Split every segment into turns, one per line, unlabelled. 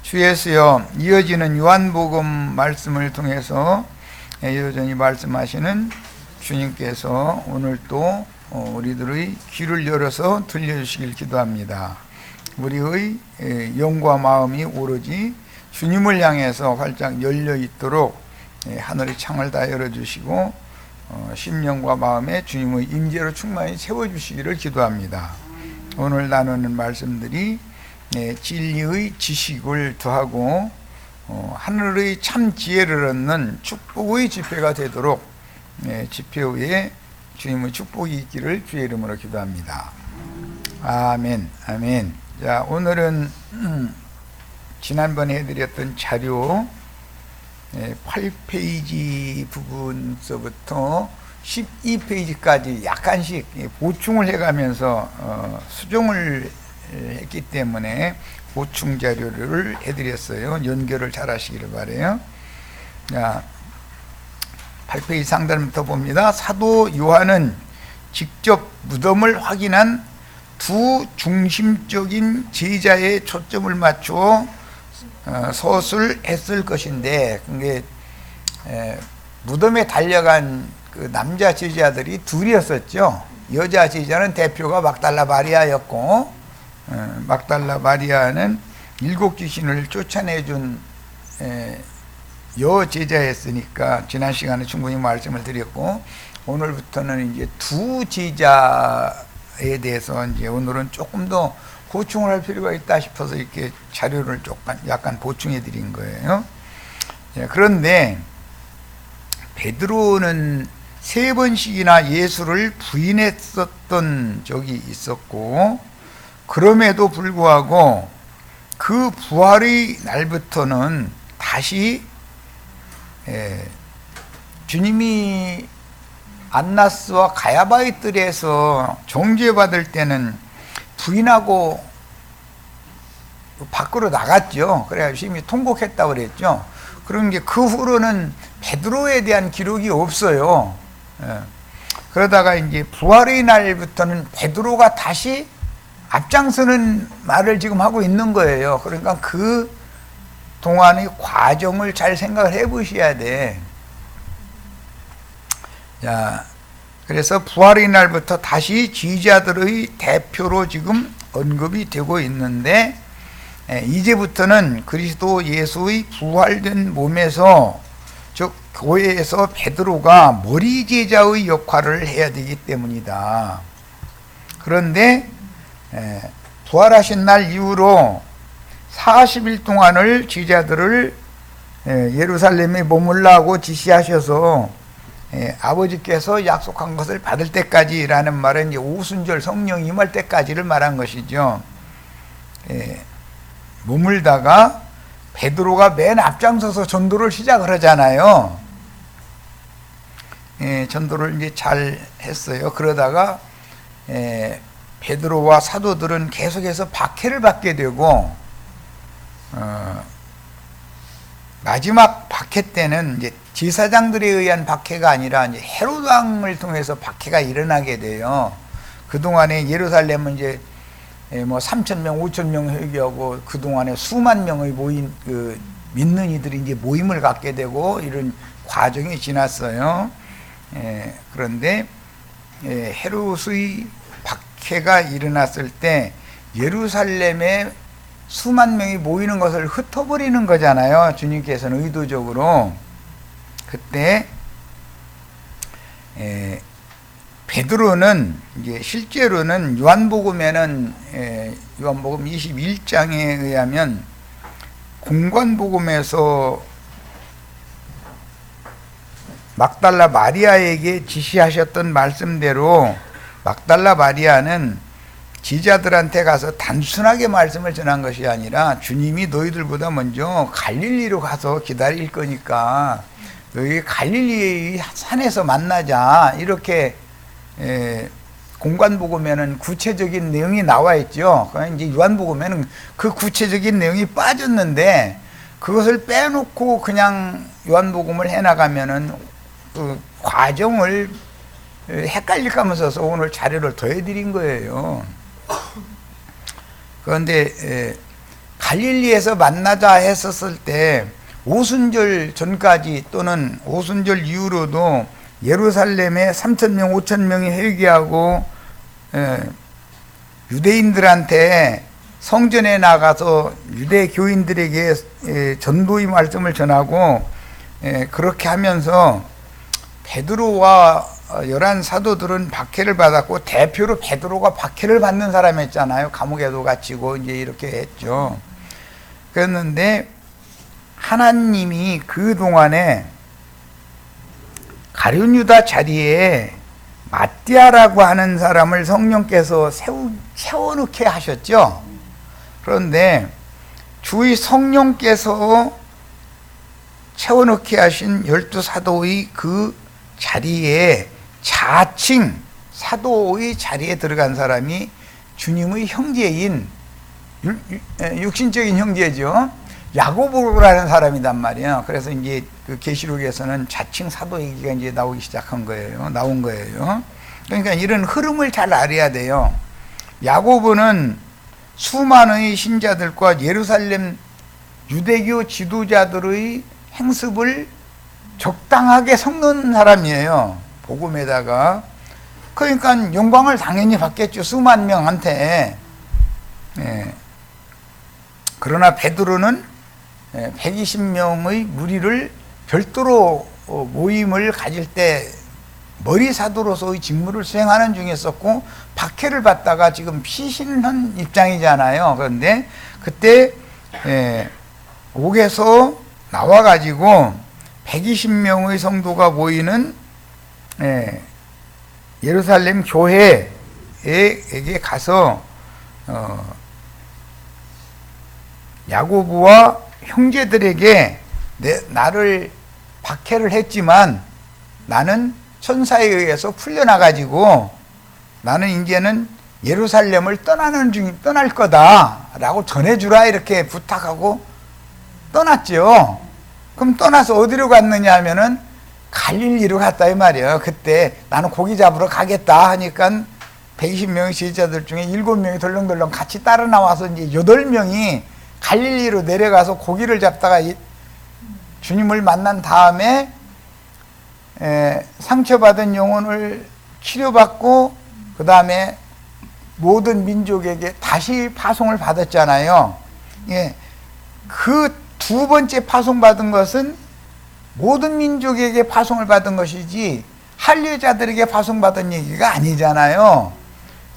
주 예수여, 이어지는 요한복음 말씀을 통해서 여전히 말씀하시는 주님께서 오늘 또 우리들의 귀를 열어서 들려주시길 기도합니다. 우리의 영과 마음이 오로지 주님을 향해서 활짝 열려 있도록 하늘의 창을 다 열어주시고 심령과 마음에 주님의 임재로 충만히 채워주시기를 기도합니다. 오늘 나누는 말씀들이 진리의 지식을 더하고 하늘의 참 지혜를 얻는 축복의 집회가 되도록 집회 후에 주님의 축복이 있기를 주의 이름으로 기도합니다. 아멘. 아멘. 자, 오늘은 지난번에 해드렸던 자료 8페이지 부분서부터 12페이지까지 약간씩 보충을 해가면서 수정을 했기 때문에 보충 자료를 해드렸어요. 연결을 잘 하시기를 바라요. 자, 8페이지 상단부터 봅니다. 사도 요한은 직접 무덤을 확인한 두 중심적인 제자의 초점을 맞추어 서술했을 것인데, 그게 무덤에 달려간 그 남자 제자들이 둘이었었죠. 여자 제자는 대표가 막달라 마리아였고, 막달라 마리아는 7 귀신을 쫓아내준 여제자였으니까 지난 시간에 충분히 말씀을 드렸고, 오늘부터는 이제 두 제자에 대해서 이제 오늘은 조금 더 보충을 할 필요가 있다 싶어서 이렇게 자료를 약간 보충해 드린 거예요. 그런데 베드로는 3번씩이나 예수를 부인했었던 적이 있었고, 그럼에도 불구하고 그 부활의 날부터는 다시 주님이 안나스와 가야바의 뜰에서 정죄받을 때는 부인하고 밖으로 나갔죠. 그래가지고 이미 통곡했다고 그랬죠. 그런 게 그 후로는 베드로에 대한 기록이 없어요. 그러다가 이제 부활의 날부터는 베드로가 다시 앞장서는 말을 지금 하고 있는 거예요. 그러니까 그 동안의 과정을 잘 생각을 해 보셔야 돼. 자, 그래서 부활의 날부터 다시 지휘자들의 대표로 지금 언급이 되고 있는데, 이제부터는 그리스도 예수의 부활된 몸에서, 즉 교회에서 베드로가 머리 제자의 역할을 해야 되기 때문이다. 그런데 부활하신 날 이후로 40일 동안을 제자들을 예루살렘에 머물라고 지시하셔서 아버지께서 약속한 것을 받을 때까지라는 말은 이제 오순절 성령 임할 때까지를 말한 것이죠. 머물다가 베드로가 맨 앞장서서 전도를 시작을 하잖아요. 전도를 이제 잘 했어요. 그러다가 베드로와 사도들은 계속해서 박해를 받게 되고, 마지막 박해 때는 이제 제사장들에 의한 박해가 아니라 이제 헤롯 왕을 통해서 박해가 일어나게 돼요. 그동안에 예루살렘은 이제 뭐 3,000명, 5,000명 회개하고 그동안에 수만 명의 모인 그 믿는 이들이 이제 모임을 갖게 되고 이런 과정이 지났어요. 그런데 헤롯의 박해가 일어났을 때 예루살렘에 수만 명이 모이는 것을 흩어버리는 거잖아요. 주님께서는 의도적으로. 그때 베드로는 이제 실제로는 요한복음에는 요한복음 21장에 의하면 공관복음에서 막달라 마리아에게 지시하셨던 말씀대로 막달라 마리아는 제자들한테 가서 단순하게 말씀을 전한 것이 아니라, 주님이 너희들보다 먼저 갈릴리로 가서 기다릴 거니까 너희 갈릴리의 산에서 만나자, 이렇게 공관복음에는 구체적인 내용이 나와 있죠. 이제 요한복음에는 그 구체적인 내용이 빠졌는데, 그것을 빼놓고 그냥 요한복음을 해나가면은 그 과정을 헷갈릴까 하면서 오늘 자료를 더해드린 거예요. 그런데 갈릴리에서 만나자 했었을 때 오순절 전까지 또는 오순절 이후로도 예루살렘에 3,000명, 5,000명이 회개하고 유대인들한테 성전에 나가서 유대 교인들에게 전도의 말씀을 전하고 그렇게 하면서 베드로와 11 사도들은 박해를 받았고 대표로 베드로가 박해를 받는 사람이었잖아요. 감옥에도 갇히고 이제 이렇게 했죠. 그랬는데 하나님이 그 동안에 가룟 유다 자리에 마띠아라고 하는 사람을 성령께서 세워놓게 하셨죠. 그런데 주의 성령께서 세워놓게 하신 12 사도의 그 자리에 자칭 사도의 자리에 들어간 사람이 주님의 형제인 육신적인 형제죠. 야고보라는 사람이단 말이에요. 그래서 이제 그 계시록에서는 자칭 사도 얘기가 이제 나오기 시작한 거예요. 나온 거예요. 그러니까 이런 흐름을 잘 알아야 돼요. 야고보는 수많은 신자들과 예루살렘 유대교 지도자들의 행습을 적당하게 섞는 사람이에요. 복음에다가. 그러니까 영광을 당연히 받겠죠. 수만 명한테. 그러나 베드로는 120명의 무리를 별도로 모임을 가질 때 머리 사도로서의 직무를 수행하는 중에 있었고 박해를 받다가 지금 피신한 입장이잖아요. 그런데 그때 옥에서 나와가지고 120명의 성도가 모이는 예루살렘 교회에게 가서 야고보와 형제들에게 나를 박해를 했지만 나는 천사에 의해서 풀려나가지고 나는 이제는 예루살렘을 떠날 거다라고 전해주라 이렇게 부탁하고 떠났죠. 그럼 떠나서 어디로 갔느냐 하면은 갈릴리로 갔다 이 말이에요. 그때 나는 고기 잡으러 가겠다 하니까 120명의 제자들 중에 7명이 덜렁덜렁 같이 따라 나와서 이제 8명이 갈릴리로 내려가서 고기를 잡다가 주님을 만난 다음에 상처받은 영혼을 치료받고 그 다음에 모든 민족에게 다시 파송을 받았잖아요. 그 두 번째 파송받은 것은 모든 민족에게 파송을 받은 것이지 할례자들에게 파송받은 얘기가 아니잖아요.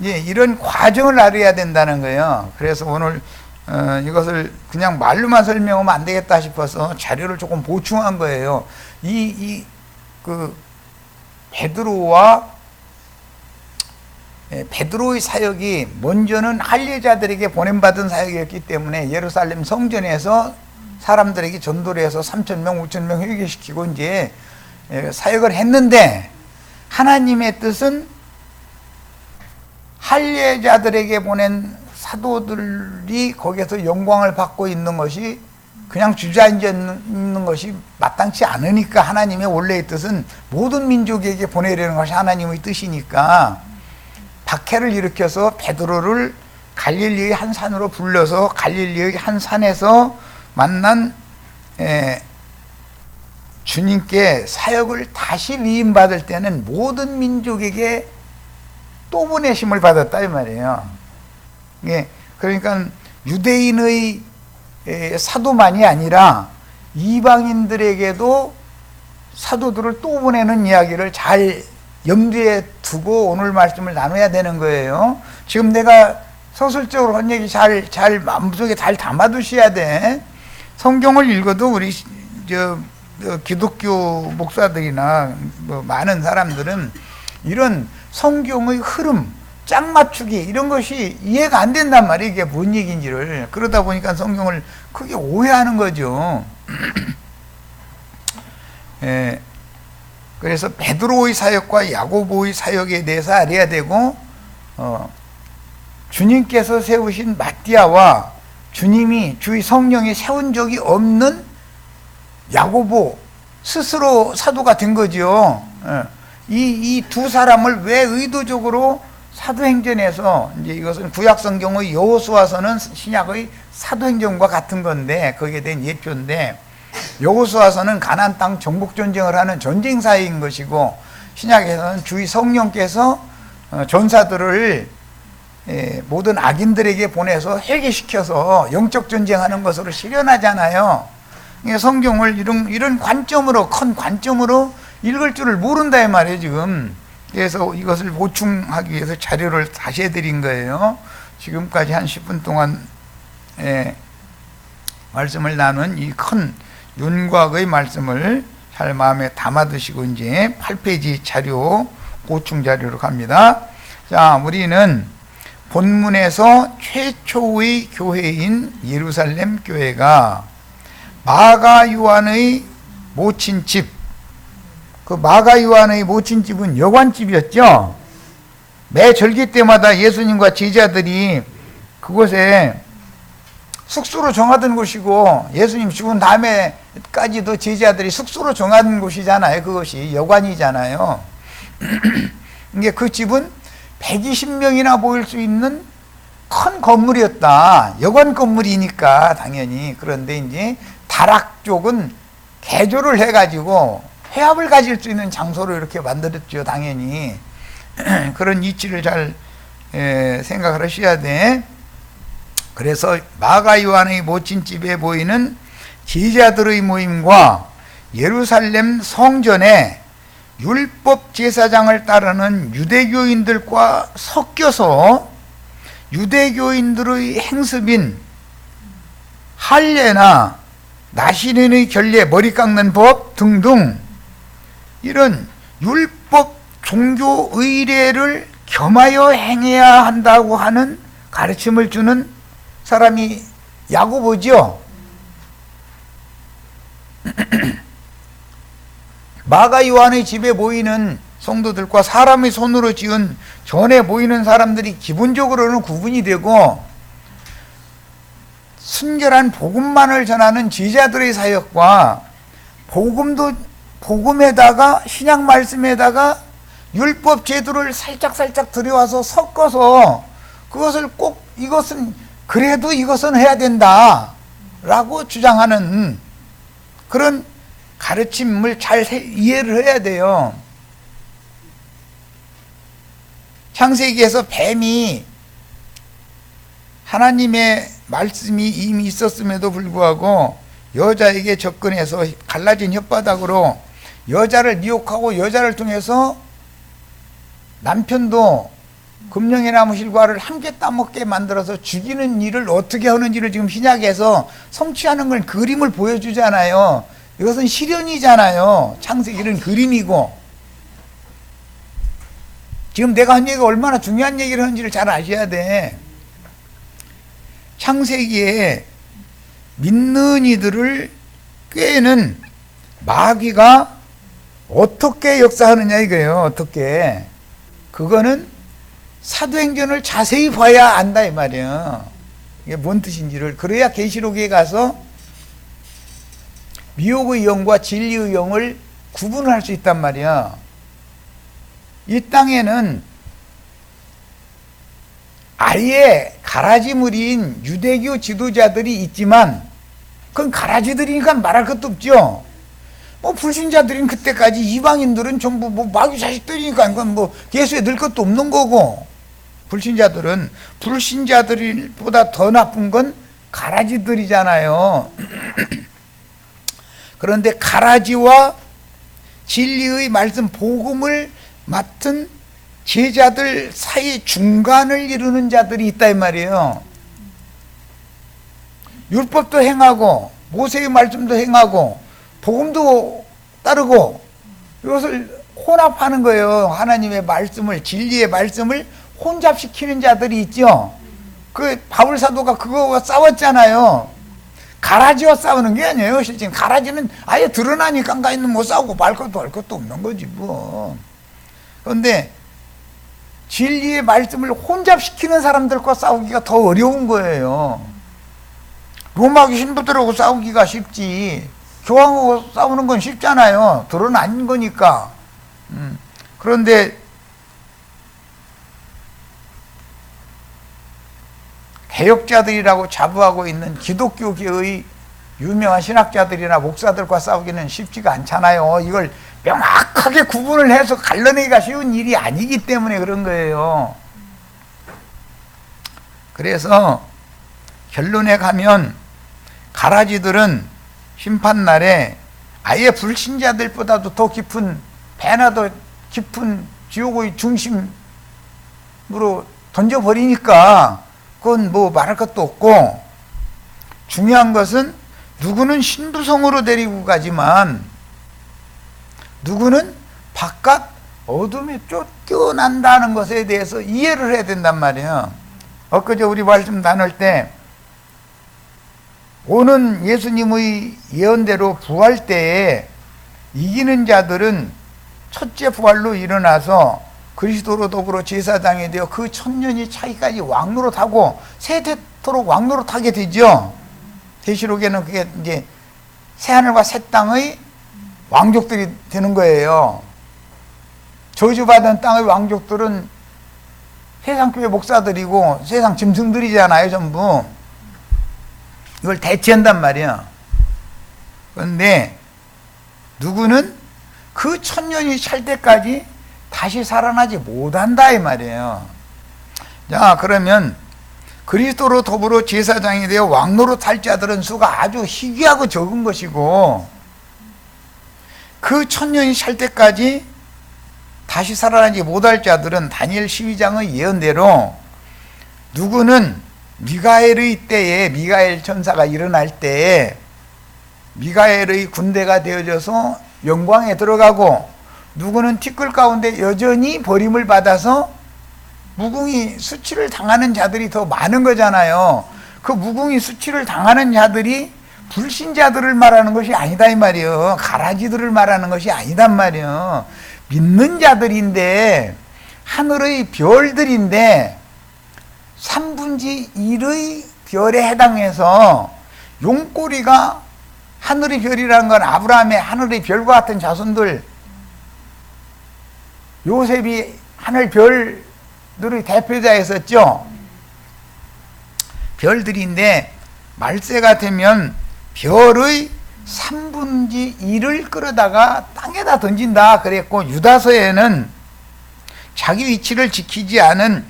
이런 과정을 알아야 된다는 거예요. 그래서 오늘 이것을 그냥 말로만 설명하면 안 되겠다 싶어서 자료를 조금 보충한 거예요. 그 베드로의 사역이 먼저는 할례자들에게 보냄받은 사역이었기 때문에 예루살렘 성전에서 사람들에게 전도를 해서 3,000명, 5,000명 회개시키고 이제 사역을 했는데 하나님의 뜻은 할례자들에게 보낸 사도들이 거기에서 영광을 받고 있는 것이 그냥 주저앉아 있는 것이 마땅치 않으니까 하나님의 원래의 뜻은 모든 민족에게 보내려는 것이 하나님의 뜻이니까 박해를 일으켜서 베드로를 갈릴리의 한 산으로 불러서 갈릴리의 한 산에서 만난 주님께 사역을 다시 위임받을 때는 모든 민족에게 또 보내심을 받았다 이 말이에요. 그러니까 유대인의 사도만이 아니라 이방인들에게도 사도들을 또 보내는 이야기를 잘 염두에 두고 오늘 말씀을 나눠야 되는 거예요. 지금 내가 서술적으로 한 얘기 잘 마음속에 잘 담아두셔야 돼. 성경을 읽어도 우리 기독교 목사들이나 뭐 많은 사람들은 이런 성경의 흐름, 짝 맞추기 이런 것이 이해가 안 된단 말이에요. 이게 뭔 얘기인지를. 그러다 보니까 성경을 크게 오해하는 거죠. 그래서 베드로의 사역과 야고보의 사역에 대해서 알아야 되고 주님께서 세우신 마띠아와 주님이 주의 성령이 세운 적이 없는 야고보 스스로 사도가 된 거죠. 이 두 사람을 왜 의도적으로 사도행전에서 이제 이것은 구약 성경의 여호수아서는 신약의 사도행전과 같은 건데 거기에 대한 예표인데 여호수아서는 가나안 땅 정복 전쟁을 하는 전쟁사인 것이고 신약에서는 주의 성령께서 전사들을 모든 악인들에게 보내서 회개시켜서 영적 전쟁하는 것으로 실현하잖아요. 성경을 이런 관점으로 큰 관점으로 읽을 줄을 모른다 이 말이에요 지금. 그래서 이것을 보충하기 위해서 자료를 다시 해드린 거예요. 지금까지 한 10분 동안 말씀을 나눈 이 큰 윤곽의 말씀을 잘 마음에 담아두시고 이제 8페이지 자료 보충 자료로 갑니다. 자, 우리는 본문에서 최초의 교회인 예루살렘 교회가 마가 요한의 모친집, 그 마가 요한의 모친집은 여관집이었죠. 매 절기 때마다 예수님과 제자들이 그곳에 숙소로 정하던 곳이고 예수님 죽은 다음에까지도 제자들이 숙소로 정하던 곳이잖아요. 그것이 여관이잖아요. 이게 그 집은 120명이나 모일 수 있는 큰 건물이었다. 여관 건물이니까 당연히. 그런데 이제 다락 쪽은 개조를 해가지고 회합을 가질 수 있는 장소로 이렇게 만들었죠. 당연히. 그런 이치를 잘 생각을 하셔야 돼. 그래서 마가 요한의 모친집에 보이는 제자들의 모임과 예루살렘 성전에 율법 제사장을 따르는 유대교인들과 섞여서 유대교인들의 행습인 할례나 나시린의 결례, 머리 깎는 법 등등 이런 율법 종교 의례를 겸하여 행해야 한다고 하는 가르침을 주는 사람이 야고보죠. 마가 요한의 집에 모이는 성도들과 사람의 손으로 지은 전에 모이는 사람들이 기본적으로는 구분이 되고 순결한 복음만을 전하는 제자들의 사역과 복음에다가 신약 말씀에다가 율법 제도를 살짝 들여와서 섞어서 그것을 꼭 그래도 이것은 해야 된다 라고 주장하는 그런 가르침을 잘 이해를 해야 돼요. 창세기에서 뱀이 하나님의 말씀이 이미 있었음에도 불구하고 여자에게 접근해서 갈라진 혓바닥으로 여자를 미혹하고 여자를 통해서 남편도 금령의 나무 실과를 함께 따먹게 만들어서 죽이는 일을 어떻게 하는지를 지금 신약에서 성취하는 걸 그림을 보여주잖아요. 이것은 실현이잖아요. 창세기는 그림이고. 지금 내가 한 얘기가 얼마나 중요한 얘기를 하는지를 잘 아셔야 돼. 창세기에 믿는 이들을 꾀는 마귀가 어떻게 역사하느냐 이거예요. 어떻게. 그거는 사도행전을 자세히 봐야 안다 이 말이에요. 이게 뭔 뜻인지를. 그래야 계시록에 가서 미혹의 영과 진리의 영을 구분할 수 있단 말이야. 이 땅에는 아예 가라지물인 유대교 지도자들이 있지만 그건 가라지들이니까 말할 것도 없죠. 불신자들인 그때까지 이방인들은 전부 마귀 자식들이니까 그건 예수에 늘 것도 없는 거고, 불신자들보다 더 나쁜 건 가라지들이잖아요. 그런데 가라지와 진리의 말씀 복음을 맡은 제자들 사이 중간을 이루는 자들이 있다 이 말이에요. 율법도 행하고 모세의 말씀도 행하고 복음도 따르고 이것을 혼합하는 거예요. 하나님의 말씀을, 진리의 말씀을 혼잡시키는 자들이 있죠. 그 바울 사도가 그거와 싸웠잖아요. 가라지와 싸우는 게 아니에요. 실제 가라지는 아예 드러나니까 가있는 못 싸우고 말 것도 할 것도 없는 거지 뭐. 그런데 진리의 말씀을 혼잡시키는 사람들과 싸우기가 더 어려운 거예요. 로마 신부들하고 싸우기가 쉽지 교황하고 싸우는 건 쉽잖아요. 드러난 거니까. 그런데 개혁자들이라고 자부하고 있는 기독교계의 유명한 신학자들이나 목사들과 싸우기는 쉽지가 않잖아요. 이걸 명확하게 구분을 해서 갈라내기가 쉬운 일이 아니기 때문에 그런 거예요. 그래서 결론에 가면 가라지들은 심판날에 아예 불신자들보다도 더 깊은, 배나 더 깊은 지옥의 중심으로 던져버리니까 그건 뭐 말할 것도 없고, 중요한 것은 누구는 신부성으로 데리고 가지만 누구는 바깥 어둠에 쫓겨난다는 것에 대해서 이해를 해야 된단 말이에요. 엊그제 우리 말씀 나눌 때 오는 예수님의 예언대로 부활 때에 이기는 자들은 첫째 부활로 일어나서 그리스도로 더불어 제사장이 되어 그 천년이 차기까지 왕노릇하고 세대토록 왕노릇하게 되죠. 계시록에는 그게 이제 새하늘과 새 땅의 왕족들이 되는 거예요. 저주받은 땅의 왕족들은 세상교회 목사들이고 세상 짐승들이잖아요, 전부. 이걸 대체한단 말이야. 그런데 누구는 그 천년이 찰 때까지 다시 살아나지 못한다 이 말이에요. 자, 그러면 그리스도로 더불어 제사장이 되어 왕노릇 할 자들은 수가 아주 희귀하고 적은 것이고, 그 천년이 찰 때까지 다시 살아나지 못할 자들은 다니엘 12장의 예언대로 누구는 미가엘의 때에, 미가엘 천사가 일어날 때에 미가엘의 군대가 되어져서 영광에 들어가고, 누구는 티끌 가운데 여전히 버림을 받아서 무궁이 수치를 당하는 자들이 더 많은 거잖아요. 그 무궁이 수치를 당하는 자들이 불신자들을 말하는 것이 아니다 이 말이에요. 가라지들을 말하는 것이 아니단 말이에요. 믿는 자들인데, 하늘의 별들인데 3분의 1의 별에 해당해서, 용꼬리가 하늘의 별이라는 건 아브라함의 하늘의 별과 같은 자손들, 요셉이 하늘 별들의 대표자였었죠. 별들인데 말세가 되면 별의 3분의 1을 끌어다가 땅에다 던진다 그랬고, 유다서에는 자기 위치를 지키지 않은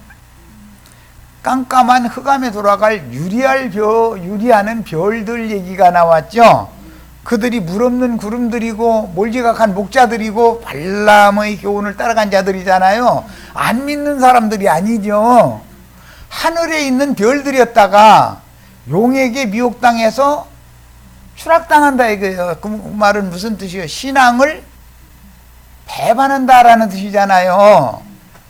깜깜한 흑암에 돌아갈 유리하는 별들 얘기가 나왔죠. 그들이 물 없는 구름들이고 몰지각한 목자들이고 발람의 교훈을 따라간 자들이잖아요. 안 믿는 사람들이 아니죠. 하늘에 있는 별들이었다가 용에게 미혹당해서 추락당한다 이거예요. 그 말은 무슨 뜻이에요? 신앙을 배반한다라는 뜻이잖아요.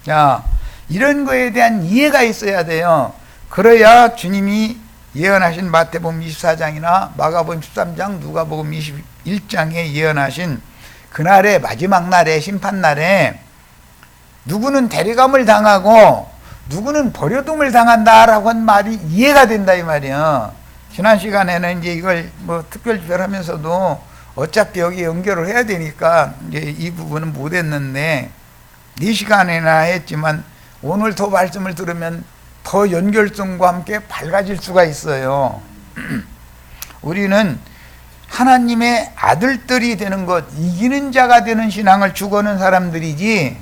자, 이런 거에 대한 이해가 있어야 돼요. 그래야 주님이 예언하신 마태복음 24장이나 마가복음 13장, 누가복음 21장에 예언하신 그날의 마지막 날에, 심판날에 누구는 데려감을 당하고 누구는 버려둠을 당한다라고 한 말이 이해가 된다 이 말이에요. 지난 시간에는 이제 이걸 뭐 특별집회하면서도 어차피 여기 연결을 해야 되니까 이제 이 부분은 못 했는데, 이 시간에나 했지만 오늘 더 말씀을 들으면 더 연결성과 함께 밝아질 수가 있어요. 우리는 하나님의 아들들이 되는 것, 이기는 자가 되는 신앙을 추구하는 사람들이지,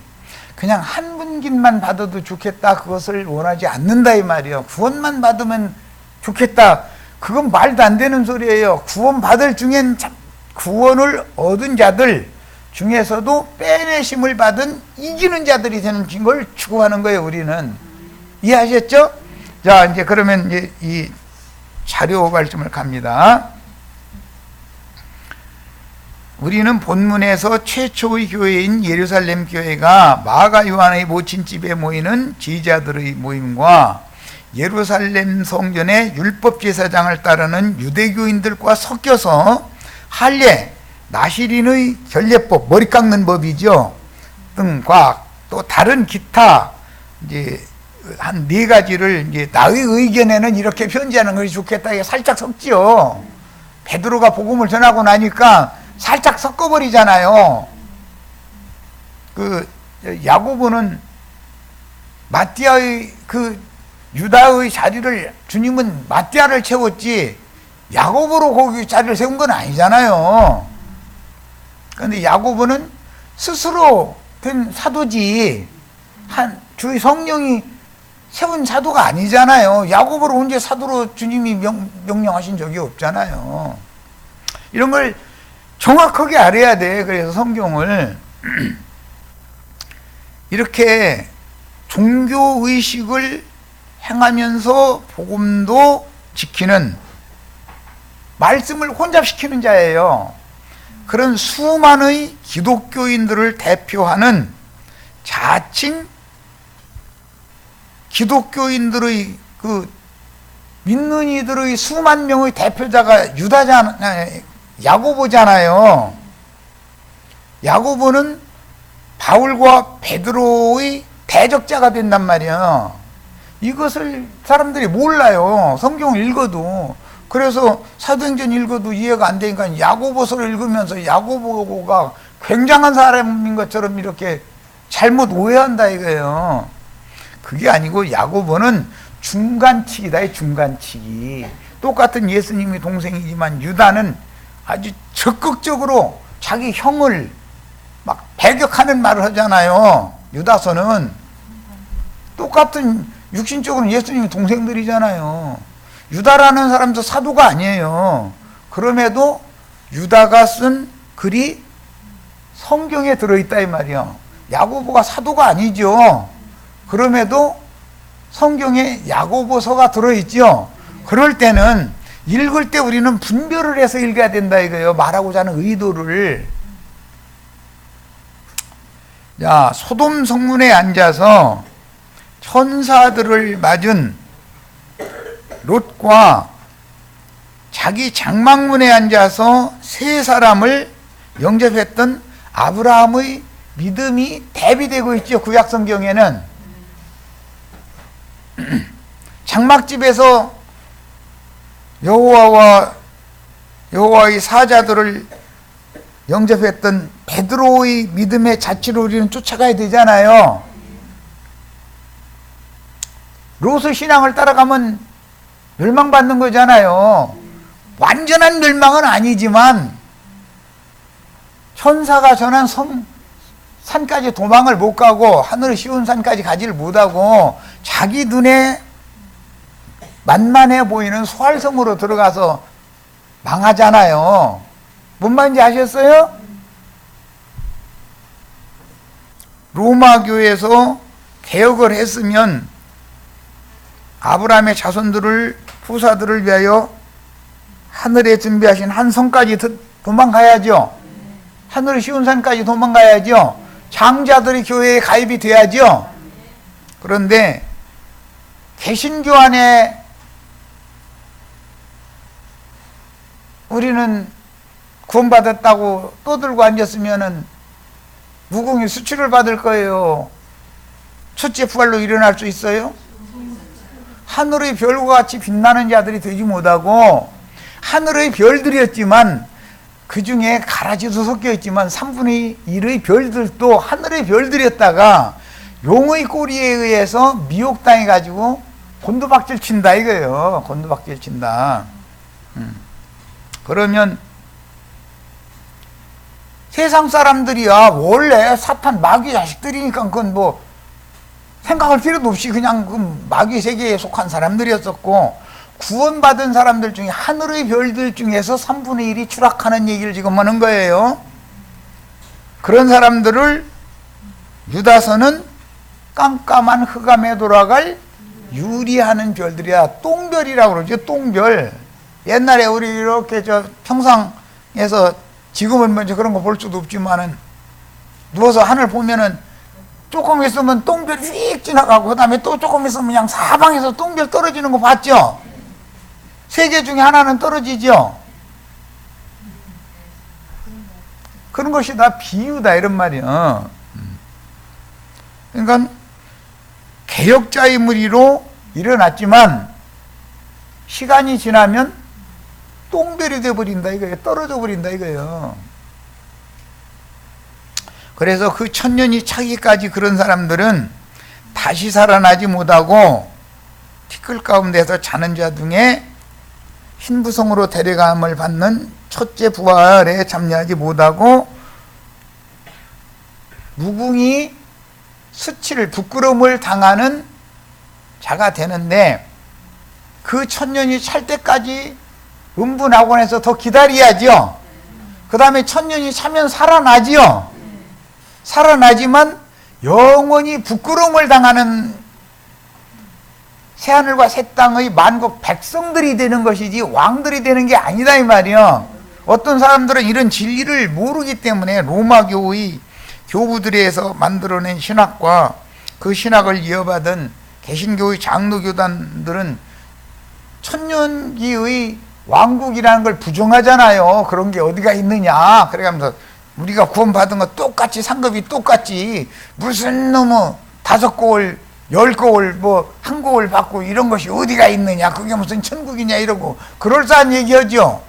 그냥 한 분깃만 받아도 좋겠다 그것을 원하지 않는다 이 말이에요. 구원만 받으면 좋겠다, 그건 말도 안 되는 소리예요. 구원 받을 중엔, 구원을 얻은 자들 중에서도 빼내심을 받은 이기는 자들이 되는 걸 추구하는 거예요. 우리는 이해하셨죠? 자, 이제 그러면 이제 이 자료 말씀을 갑니다. 우리는 본문에서 최초의 교회인 예루살렘 교회가 마가 요한의 모친집에 모이는 지지자들의 모임과 예루살렘 성전의 율법 제사장을 따르는 유대교인들과 섞여서 할례, 나시린의 결례법, 머리 깎는 법이죠, 등과 또 다른 기타 이제 한 4가지를 이제 나의 의견에는 이렇게 편지하는 것이 좋겠다, 이게 살짝 섞지요. 베드로가 복음을 전하고 나니까 살짝 섞어버리잖아요. 그 야고보는 마띠아의 그 유다의 자리를 주님은 마띠아를 채웠지 야고보로 거기 자리를 세운 건 아니잖아요. 그런데 야고보는 스스로 된 사도지 주의 성령이 세운 사도가 아니잖아요. 야고보를 언제 사도로 주님이 명령하신 적이 없잖아요. 이런 걸 정확하게 알아야 돼. 그래서 성경을 이렇게 종교의식을 행하면서 복음도 지키는, 말씀을 혼잡시키는 자예요. 그런 수많은 기독교인들을 대표하는 자칭 기독교인들의 믿는 이들의 수만 명의 대표자가 야고보잖아요. 야고보는 바울과 베드로의 대적자가 된단 말이야. 이것을 사람들이 몰라요. 성경을 읽어도. 그래서 사도행전 읽어도 이해가 안 되니까 야고보서를 읽으면서 야고보가 굉장한 사람인 것처럼 이렇게 잘못 오해한다 이거예요. 그게 아니고 야고보는 중간치기다. 중간치기. 똑같은 예수님의 동생이지만 유다는 아주 적극적으로 자기 형을 막 배격하는 말을 하잖아요. 유다서는 똑같은 육신적으로는 예수님의 동생들이잖아요. 유다라는 사람도 사도가 아니에요. 그럼에도 유다가 쓴 글이 성경에 들어있다 이 말이야. 야고보가 사도가 아니죠. 그럼에도 성경에 야고보서가 들어있죠. 그럴 때는 읽을 때 우리는 분별을 해서 읽어야 된다 이거예요. 말하고자 하는 의도를. 자, 소돔 성문에 앉아서 천사들을 맞은 롯과 자기 장막문에 앉아서 세 사람을 영접했던 아브라함의 믿음이 대비되고 있죠. 구약 성경에는 장막집에서 여호와의 사자들을 영접했던 베드로의 믿음의 자취로 우리는 쫓아가야 되잖아요. 롯의 신앙을 따라가면 멸망받는 거잖아요. 완전한 멸망은 아니지만 천사가 전한 산까지 도망을 못 가고 하늘의 쉬운 산까지 가지를 못하고 자기 눈에 만만해 보이는 소활성으로 들어가서 망하잖아요. 뭔 말인지 아셨어요? 로마 교회에서 개혁을 했으면 아브라함의 자손들을 후사들을 위하여 하늘에 준비하신 한 성까지 도망가야죠. 하늘의 쉬운 산까지 도망가야죠. 장자들이 교회에 가입이 돼야죠. 그런데 개신교 안에 우리는 구원받았다고 떠들고 앉았으면은 무궁히 수치를 받을 거예요. 첫째 부활로 일어날 수 있어요? 하늘의 별과 같이 빛나는 자들이 되지 못하고 하늘의 별들이었지만 그 중에 가라지도 섞여 있지만 3분의 1의 별들도 하늘의 별들이었다가 용의 꼬리에 의해서 미혹당해 가지고 곤두박질 친다 이거예요. 곤두박질 친다. 그러면 세상 사람들이야 원래 사탄 마귀 자식들이니까 그건 뭐 생각할 필요도 없이 그냥 그 마귀 세계에 속한 사람들이었었고, 구원받은 사람들 중에 하늘의 별들 중에서 3분의 1이 추락하는 얘기를 지금 하는 거예요. 그런 사람들을 유다서는 깜깜한 흑암에 돌아갈 유리하는 별들이야. 똥별이라고 그러죠. 똥별. 옛날에 우리 이렇게 평상에서 지금은 먼저 그런 거 볼 수도 없지만은 누워서 하늘 보면은 조금 있으면 똥별 휙 지나가고 그 다음에 또 조금 있으면 그냥 사방에서 똥별 떨어지는 거 봤죠? 세 개 중에 하나는 떨어지죠? 그런 것이 다 비유다 이런 말이야. 그러니까 개혁자의 무리로 일어났지만 시간이 지나면 똥별이 되어버린다 이거예요. 떨어져 버린다 이거예요. 그래서 그 1000년이 차기까지 그런 사람들은 다시 살아나지 못하고 티끌 가운데서 자는 자 중에 신부성으로 데려감을 받는 첫째 부활에 참여하지 못하고 무궁히 수치를 부끄러움을 당하는 자가 되는데, 그 천년이 찰 때까지 음부낙원에서 더 기다려야죠. 그 다음에 천년이 차면 살아나지요. 살아나지만 영원히 부끄러움을 당하는 새하늘과 새 땅의 만국 백성들이 되는 것이지 왕들이 되는 게 아니다 이 말이요. 어떤 사람들은 이런 진리를 모르기 때문에 로마 교의 교부들에서 만들어낸 신학과 그 신학을 이어받은 개신교의 장로교단들은 천년기의 왕국이라는 걸 부정하잖아요. 그런 게 어디가 있느냐. 그래가면서 우리가 구원받은 거 똑같이 상급이 똑같이 무슨 놈의 5고을 10고을 뭐 1고을 받고 이런 것이 어디가 있느냐, 그게 무슨 천국이냐 이러고 그럴싸한 얘기하죠.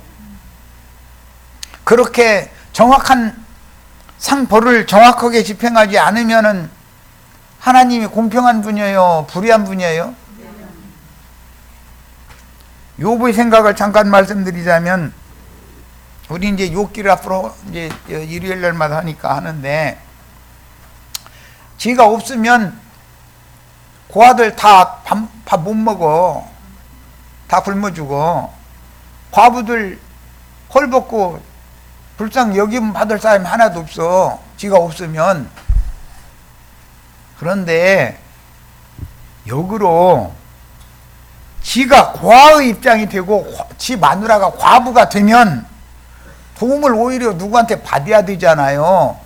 그렇게 정확한 상벌을 정확하게 집행하지 않으면은 하나님이 공평한 분이에요, 불의한 분이에요? 욥의 생각을 잠깐 말씀드리자면, 우리 이제 욥기를 앞으로 이제 일요일 날마다 하니까 하는데, 지가 없으면 고아들 다 밥 못 먹어. 다 굶어 죽어. 과부들 헐벗고 불쌍히 여김 받을 사람이 하나도 없어, 지가 없으면. 그런데 역으로 지가 고아의 입장이 되고 지 마누라가 과부가 되면 도움을 오히려 누구한테 받아야 되잖아요.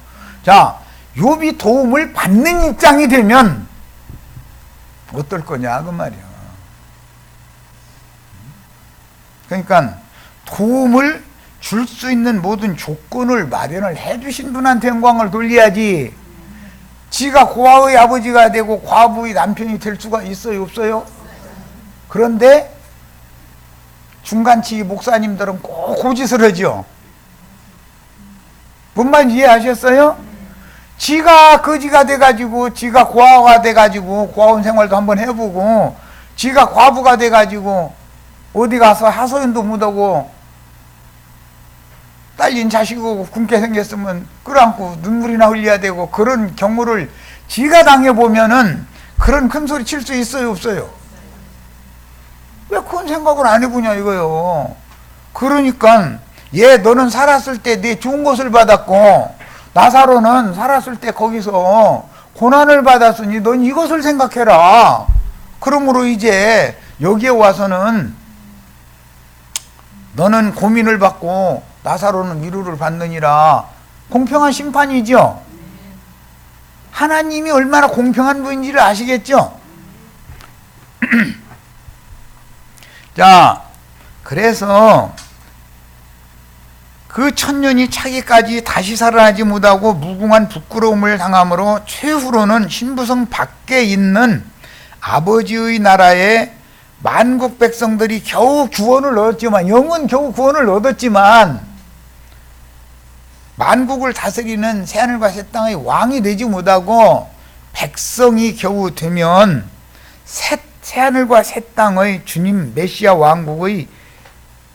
자, 욥이 도움을 받는 입장이 되면 어떨 거냐 그 말이야. 그러니까 도움을 줄 수 있는 모든 조건을 마련을 해주신 분한테 영광을 돌려야지, 지가 고아의 아버지가 되고 과부의 남편이 될 수가 있어요, 없어요? 그런데 중간치 목사님들은 꼭 고짓을 하죠. 뭔 말인지 이해하셨어요? 지가 거지가 돼가지고, 지가 고아가 돼가지고 고아원 생활도 한번 해보고, 지가 과부가 돼가지고 어디 가서 하소연도 못하고 딸린 자식하고 굶게 생겼으면 끌어안고 눈물이나 흘려야 되고, 그런 경우를 지가 당해보면은 그런 큰 소리 칠 수 있어요, 없어요? 왜 그런 생각을 안 해보냐 이거요. 그러니까 너는 살았을 때 네 좋은 것을 받았고, 나사로는 살았을 때 거기서 고난을 받았으니 넌 이것을 생각해라. 그러므로 이제 여기에 와서는 너는 고민을 받고 나사로는 위로를 받느니라. 공평한 심판이죠. 하나님이 얼마나 공평한 분인지를 아시겠죠? 자, 그래서 그 천년이 차기까지 다시 살아나지 못하고 무궁한 부끄러움을 당함으로 최후로는 신부성 밖에 있는 아버지의 나라에 만국 백성들이 겨우 구원을 얻었지만, 영은 겨우 구원을 얻었지만, 만국을 다스리는 새하늘과 새 땅의 왕이 되지 못하고 백성이 겨우 되면 새하늘과 새 땅의 주님 메시아 왕국의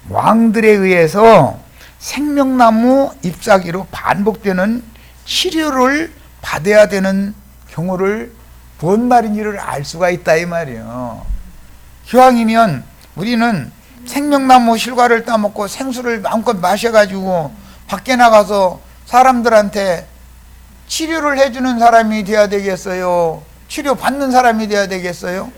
왕들에 의해서 생명나무 잎사귀로 반복되는 치료를 받아야 되는 경우를 뭔 말인지를 알 수가 있다 이 말이에요. 기왕이면 우리는 생명나무 실과를 따먹고 생수를 마음껏 마셔가지고 밖에 나가서 사람들한테 치료를 해주는 사람이 돼야 되겠어요? 치료 받는 사람이 돼야 되겠어요?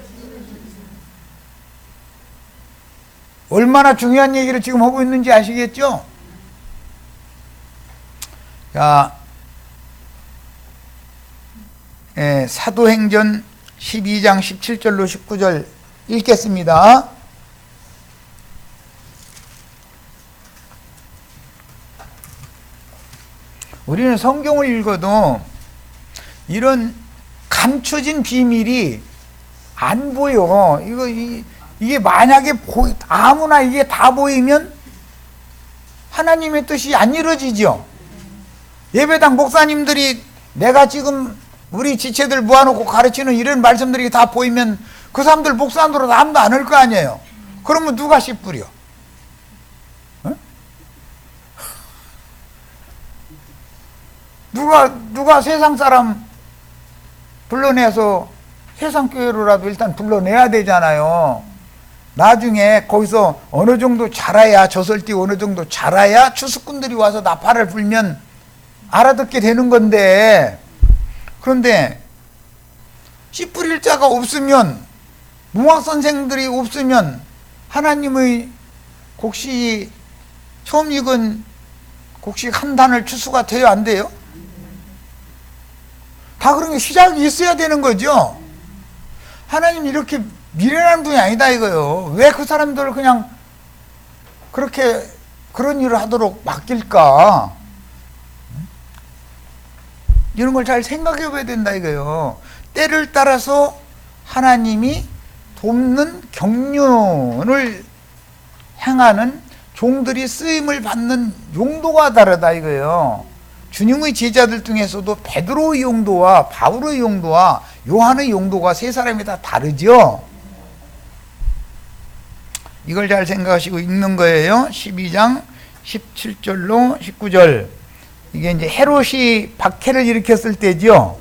얼마나 중요한 얘기를 지금 하고 있는지 아시겠죠? 자, 사도행전 12장 17절로 19절 읽겠습니다. 우리는 성경을 읽어도 이런 감춰진 비밀이 안 보여. 이게 만약에 아무나 이게 다 보이면 하나님의 뜻이 안 이루어지죠. 예배당 목사님들이 내가 지금 우리 지체들 모아놓고 가르치는 이런 말씀들이 다 보이면 그 사람들 목사 안 들어도 아무도 안 할 거 아니에요. 그러면 누가 씨 뿌려? 어? 누가 세상 사람 불러내서 세상 교회로라도 일단 불러내야 되잖아요. 나중에 거기서 어느 정도 자라야, 저설띠 어느 정도 자라야 추수꾼들이 와서 나팔을 불면 알아듣게 되는 건데, 그런데 씨 뿌릴 자가 없으면, 문학선생들이 없으면 하나님의 곡식이, 처음 익은 곡식 한 단을 추수가 돼요, 안 돼요? 다 그런 게 시작이 있어야 되는 거죠. 하나님 이렇게 미련한 분이 아니다 이거요. 왜 그 사람들을 그냥 그렇게 그런 일을 하도록 맡길까? 이런 걸 잘 생각해 봐야 된다 이거요. 때를 따라서 하나님이 돕는 경륜을 행하는 종들이 쓰임을 받는 용도가 다르다 이거예요. 주님의 제자들 중에서도 베드로의 용도와 바울의 용도와 요한의 용도가 세 사람이 다 다르죠. 이걸 잘 생각하시고 읽는 거예요. 12장 17절로 19절. 이게 이제 헤롯이 박해를 일으켰을 때죠.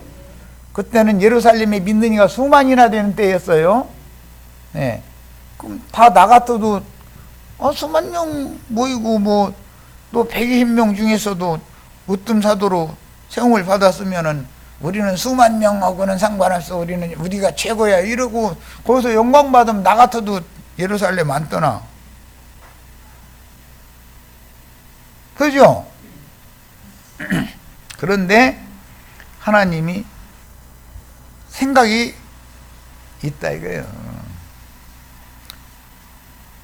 그때는 예루살렘에 믿는 이가 수만이나 되는 때였어요. 네. 그럼 다 나갔어도 수만 명 모이고 뭐 또 120명 중에서도 으뜸 사도로 세움을 받았으면은 우리는 수만 명하고는 상관없어. 우리가 최고야. 이러고 거기서 영광 받으면 나 같아도 예루살렘 안 떠나. 그죠? 그런데 하나님이 생각이 있다 이거예요.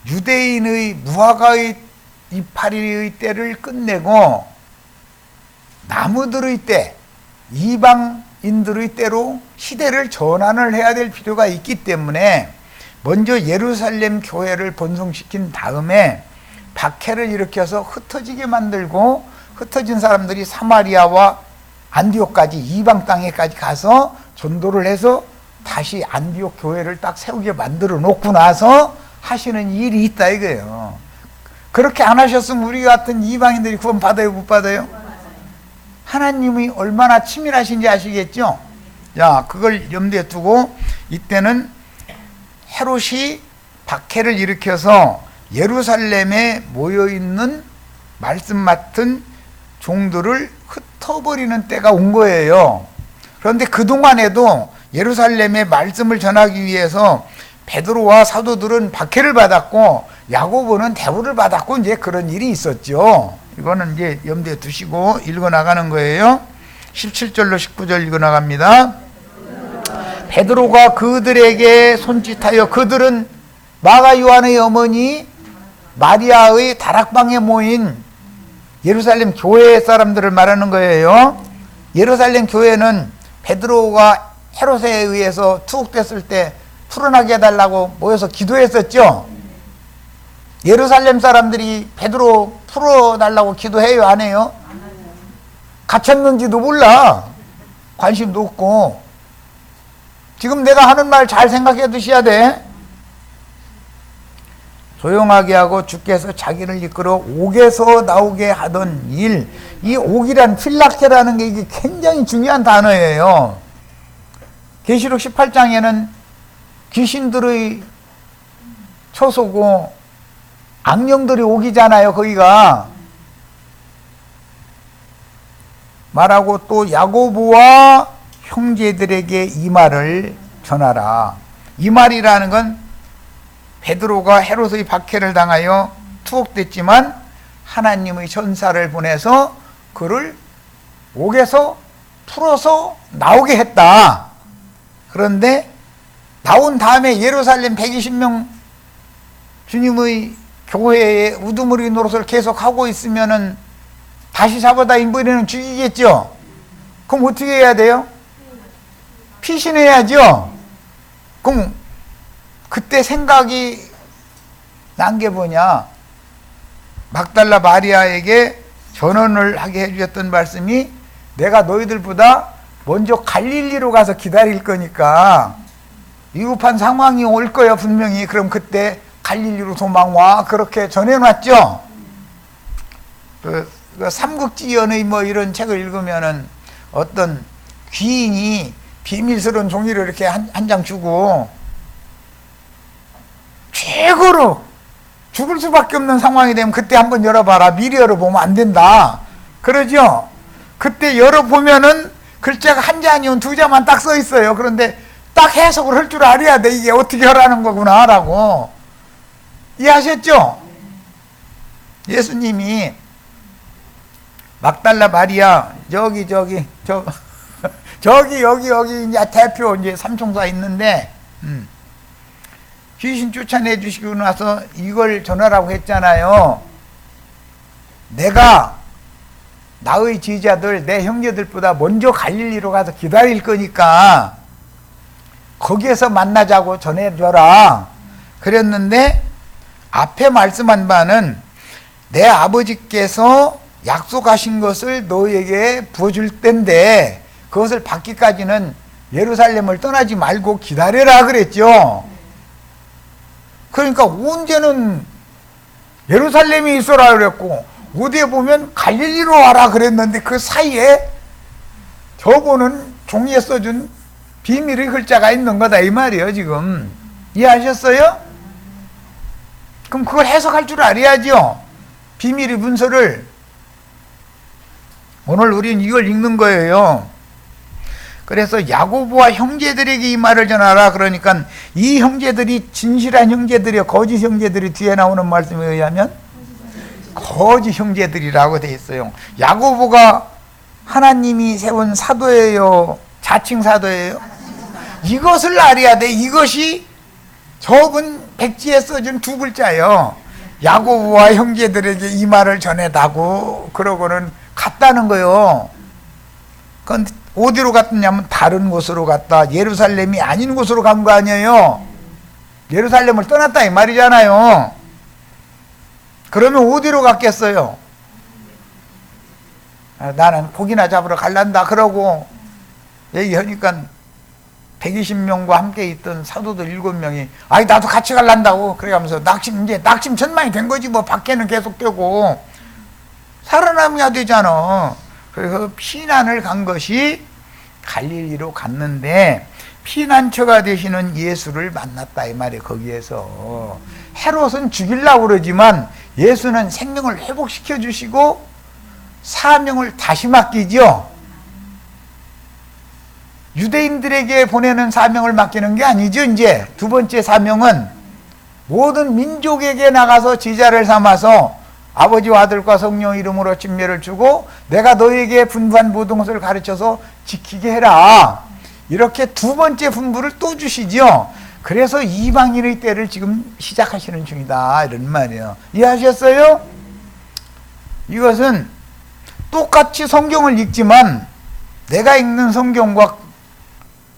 유대인의 무화과의 이파리의 때를 끝내고 나무들의 때, 이방인들의 때로 시대를 전환을 해야 될 필요가 있기 때문에 먼저 예루살렘 교회를 번성시킨 다음에 박해를 일으켜서 흩어지게 만들고, 흩어진 사람들이 사마리아와 안디옥까지, 이방 땅에까지 가서 전도를 해서 다시 안디옥 교회를 딱 세우게 만들어 놓고 나서 하시는 일이 있다 이거예요. 그렇게 안 하셨으면 우리 같은 이방인들이 구원 받아요, 못 받아요? 하나님이 얼마나 치밀하신지 아시겠죠? 자, 그걸 염두에 두고 이때는 헤롯이 박해를 일으켜서 예루살렘에 모여있는 말씀 맡은 종들을 흩어버리는 때가 온 거예요. 그런데 그동안에도 예루살렘에 말씀을 전하기 위해서 베드로와 사도들은 박해를 받았고 야고보는 대우를 받았고 이제 그런 일이 있었죠. 이거는 이제 염두에 두시고 읽어 나가는 거예요. 17절로 19절 읽어 나갑니다. 베드로가 그들에게 손짓하여, 그들은 마가 요한의 어머니 마리아의 다락방에 모인 예루살렘 교회 사람들을 말하는 거예요. 예루살렘 교회는 베드로가 헤롯에 의해서 투옥됐을 때 풀어나게 해달라고 모여서 기도했었죠. 예루살렘 사람들이 베드로 풀어달라고 기도해요, 안 해요? 갇혔는지도 몰라. 관심도 없고. 지금 내가 하는 말 잘 생각해 두셔야 돼. 조용하게 하고 주께서 자기를 이끌어 옥에서 나오게 하던 일, 이 옥이란 필락테라는 게 이게 굉장히 중요한 단어예요. 계시록 18장에는 귀신들의 처소고 악령들이 옥이잖아요, 거기가. 말하고 또 야고보와 형제들에게 이 말을 전하라. 이 말이라는 건 베드로가 헤롯의 박해를 당하여 투옥됐지만 하나님의 전사를 보내서 그를 옥에서 풀어서 나오게 했다. 그런데 나온 다음에 예루살렘 120명 주님의 교회에 우두머리 노릇을 계속 하고 있으면은 다시 잡아다 인부인은 죽이겠죠. 그럼 어떻게 해야 돼요? 피신해야죠. 그럼 그때 생각이 난 게 뭐냐? 막달라 마리아에게 전언을 하게 해주셨던 말씀이, 내가 너희들보다 먼저 갈릴리로 가서 기다릴 거니까 위급한 상황이 올 거야 분명히. 그럼 그때 갈릴리로 도망와, 그렇게 전해놨죠. 그 삼국지연의 뭐 이런 책을 읽으면은 어떤 귀인이 비밀스러운 종이를 이렇게 한 장 주고, 최고로 죽을 수밖에 없는 상황이 되면 그때 한번 열어봐라, 미리 열어보면 안 된다 그러죠. 그때 열어보면은 글자가 한 자 아니면 두 자만 딱 써 있어요. 그런데 딱 해석을 할 줄 알아야 돼. 이게 어떻게 하라는 거구나 라고. 이해하셨죠? 예수님이 막달라 마리아 여기 여기 이제 대표 이제 삼총사 있는데 귀신 쫓아내 주시고 나서 이걸 전하라고 했잖아요. 내가 나의 지휘자들, 내 형제들보다 먼저 갈릴리로 가서 기다릴 거니까 거기에서 만나자고 전해줘라 그랬는데, 앞에 말씀한 바는 내 아버지께서 약속하신 것을 너에게 부어줄 텐데 그것을 받기까지는 예루살렘을 떠나지 말고 기다려라 그랬죠. 그러니까 언제는 예루살렘에 있어라 그랬고 어디에 보면 갈릴리로 와라 그랬는데, 그 사이에 저거는 종이에 써준 비밀의 글자가 있는 거다 이 말이에요. 지금 이해하셨어요? 그럼 그걸 해석할 줄 알아야죠. 비밀의 문서를. 오늘 우리는 이걸 읽는 거예요. 그래서 야고보와 형제들에게 이 말을 전하라 그러니까 이 형제들이 진실한 형제들이요, 거짓 형제들이 뒤에 나오는 말씀에 의하면 거짓 형제들이라고 돼 있어요. 야고보가 하나님이 세운 사도예요, 자칭 사도예요? 이것을 알아야 돼. 이것이 적은 백지에 써준 두 글자예요. 야고보와 형제들에게 이 말을 전해다고 그러고는 갔다는 거예요. 그건 어디로 갔냐면 다른 곳으로 갔다. 예루살렘이 아닌 곳으로 간 거 아니에요. 예루살렘을 떠났다 이 말이잖아요. 그러면 어디로 갔겠어요? 나는 고기나 잡으러 갈란다 그러고 얘기하니까 120명과 함께 있던 사도들 7명이 아이 나도 같이 갈란다고 그래가면서 낙심 전망이 된 거지 뭐. 밖에는 계속되고 살아남아야 되잖아. 그래서 피난을 간 것이 갈릴리로 갔는데 피난처가 되시는 예수를 만났다 이 말이에요. 거기에서 헤롯은 죽이려고 그러지만 예수는 생명을 회복시켜 주시고 사명을 다시 맡기죠. 유대인들에게 보내는 사명을 맡기는 게 아니죠. 이제 두 번째 사명은 모든 민족에게 나가서 제자를 삼아서 아버지와 아들과 성령 이름으로 침례를 주고 내가 너에게 분부한 모든 것을 가르쳐서 지키게 해라. 이렇게 두 번째 분부를 또 주시죠. 그래서 이방인의 때를 지금 시작하시는 중이다 이런 말이에요. 이해하셨어요? 이것은 똑같이 성경을 읽지만 내가 읽는 성경과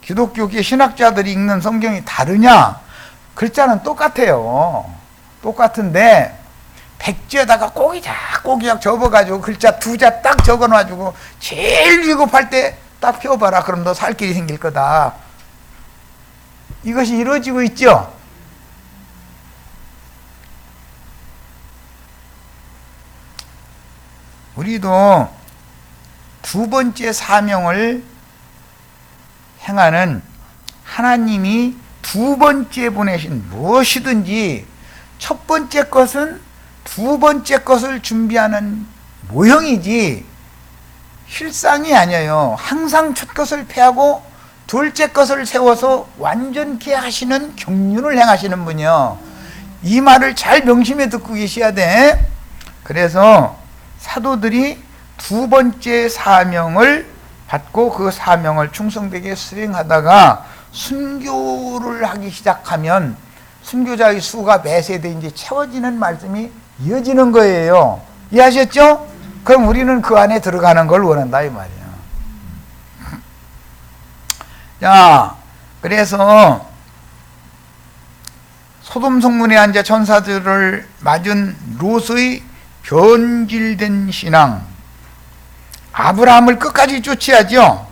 기독교계 신학자들이 읽는 성경이 다르냐? 글자는 똑같아요. 똑같은데 백지에다가 꼬기작 접어가지고 글자 두 자 딱 적어놔주고 제일 위급할 때 딱 펴봐라. 그럼 너 살 길이 생길 거다. 이것이 이루어지고 있죠. 우리도 두 번째 사명을 행하는 하나님이 두 번째 보내신 무엇이든지 첫 번째 것은 두 번째 것을 준비하는 모형이지 실상이 아니에요. 항상 첫 것을 패하고 둘째 것을 세워서 완전케 하시는 경륜을 행하시는 분이요. 이 말을 잘 명심해 듣고 계셔야 돼. 그래서 사도들이 두 번째 사명을 받고 그 사명을 충성되게 수행하다가 순교를 하기 시작하면 순교자의 수가 매 세대 이제 채워지는 말씀이 이어지는 거예요. 이해하셨죠? 그럼 우리는 그 안에 들어가는 걸 원한다 이 말이에요. 자, 그래서 소돔 성문에 앉아 천사들을 맞은 롯의 변질된 신앙, 아브라함을 끝까지 쫓아야죠.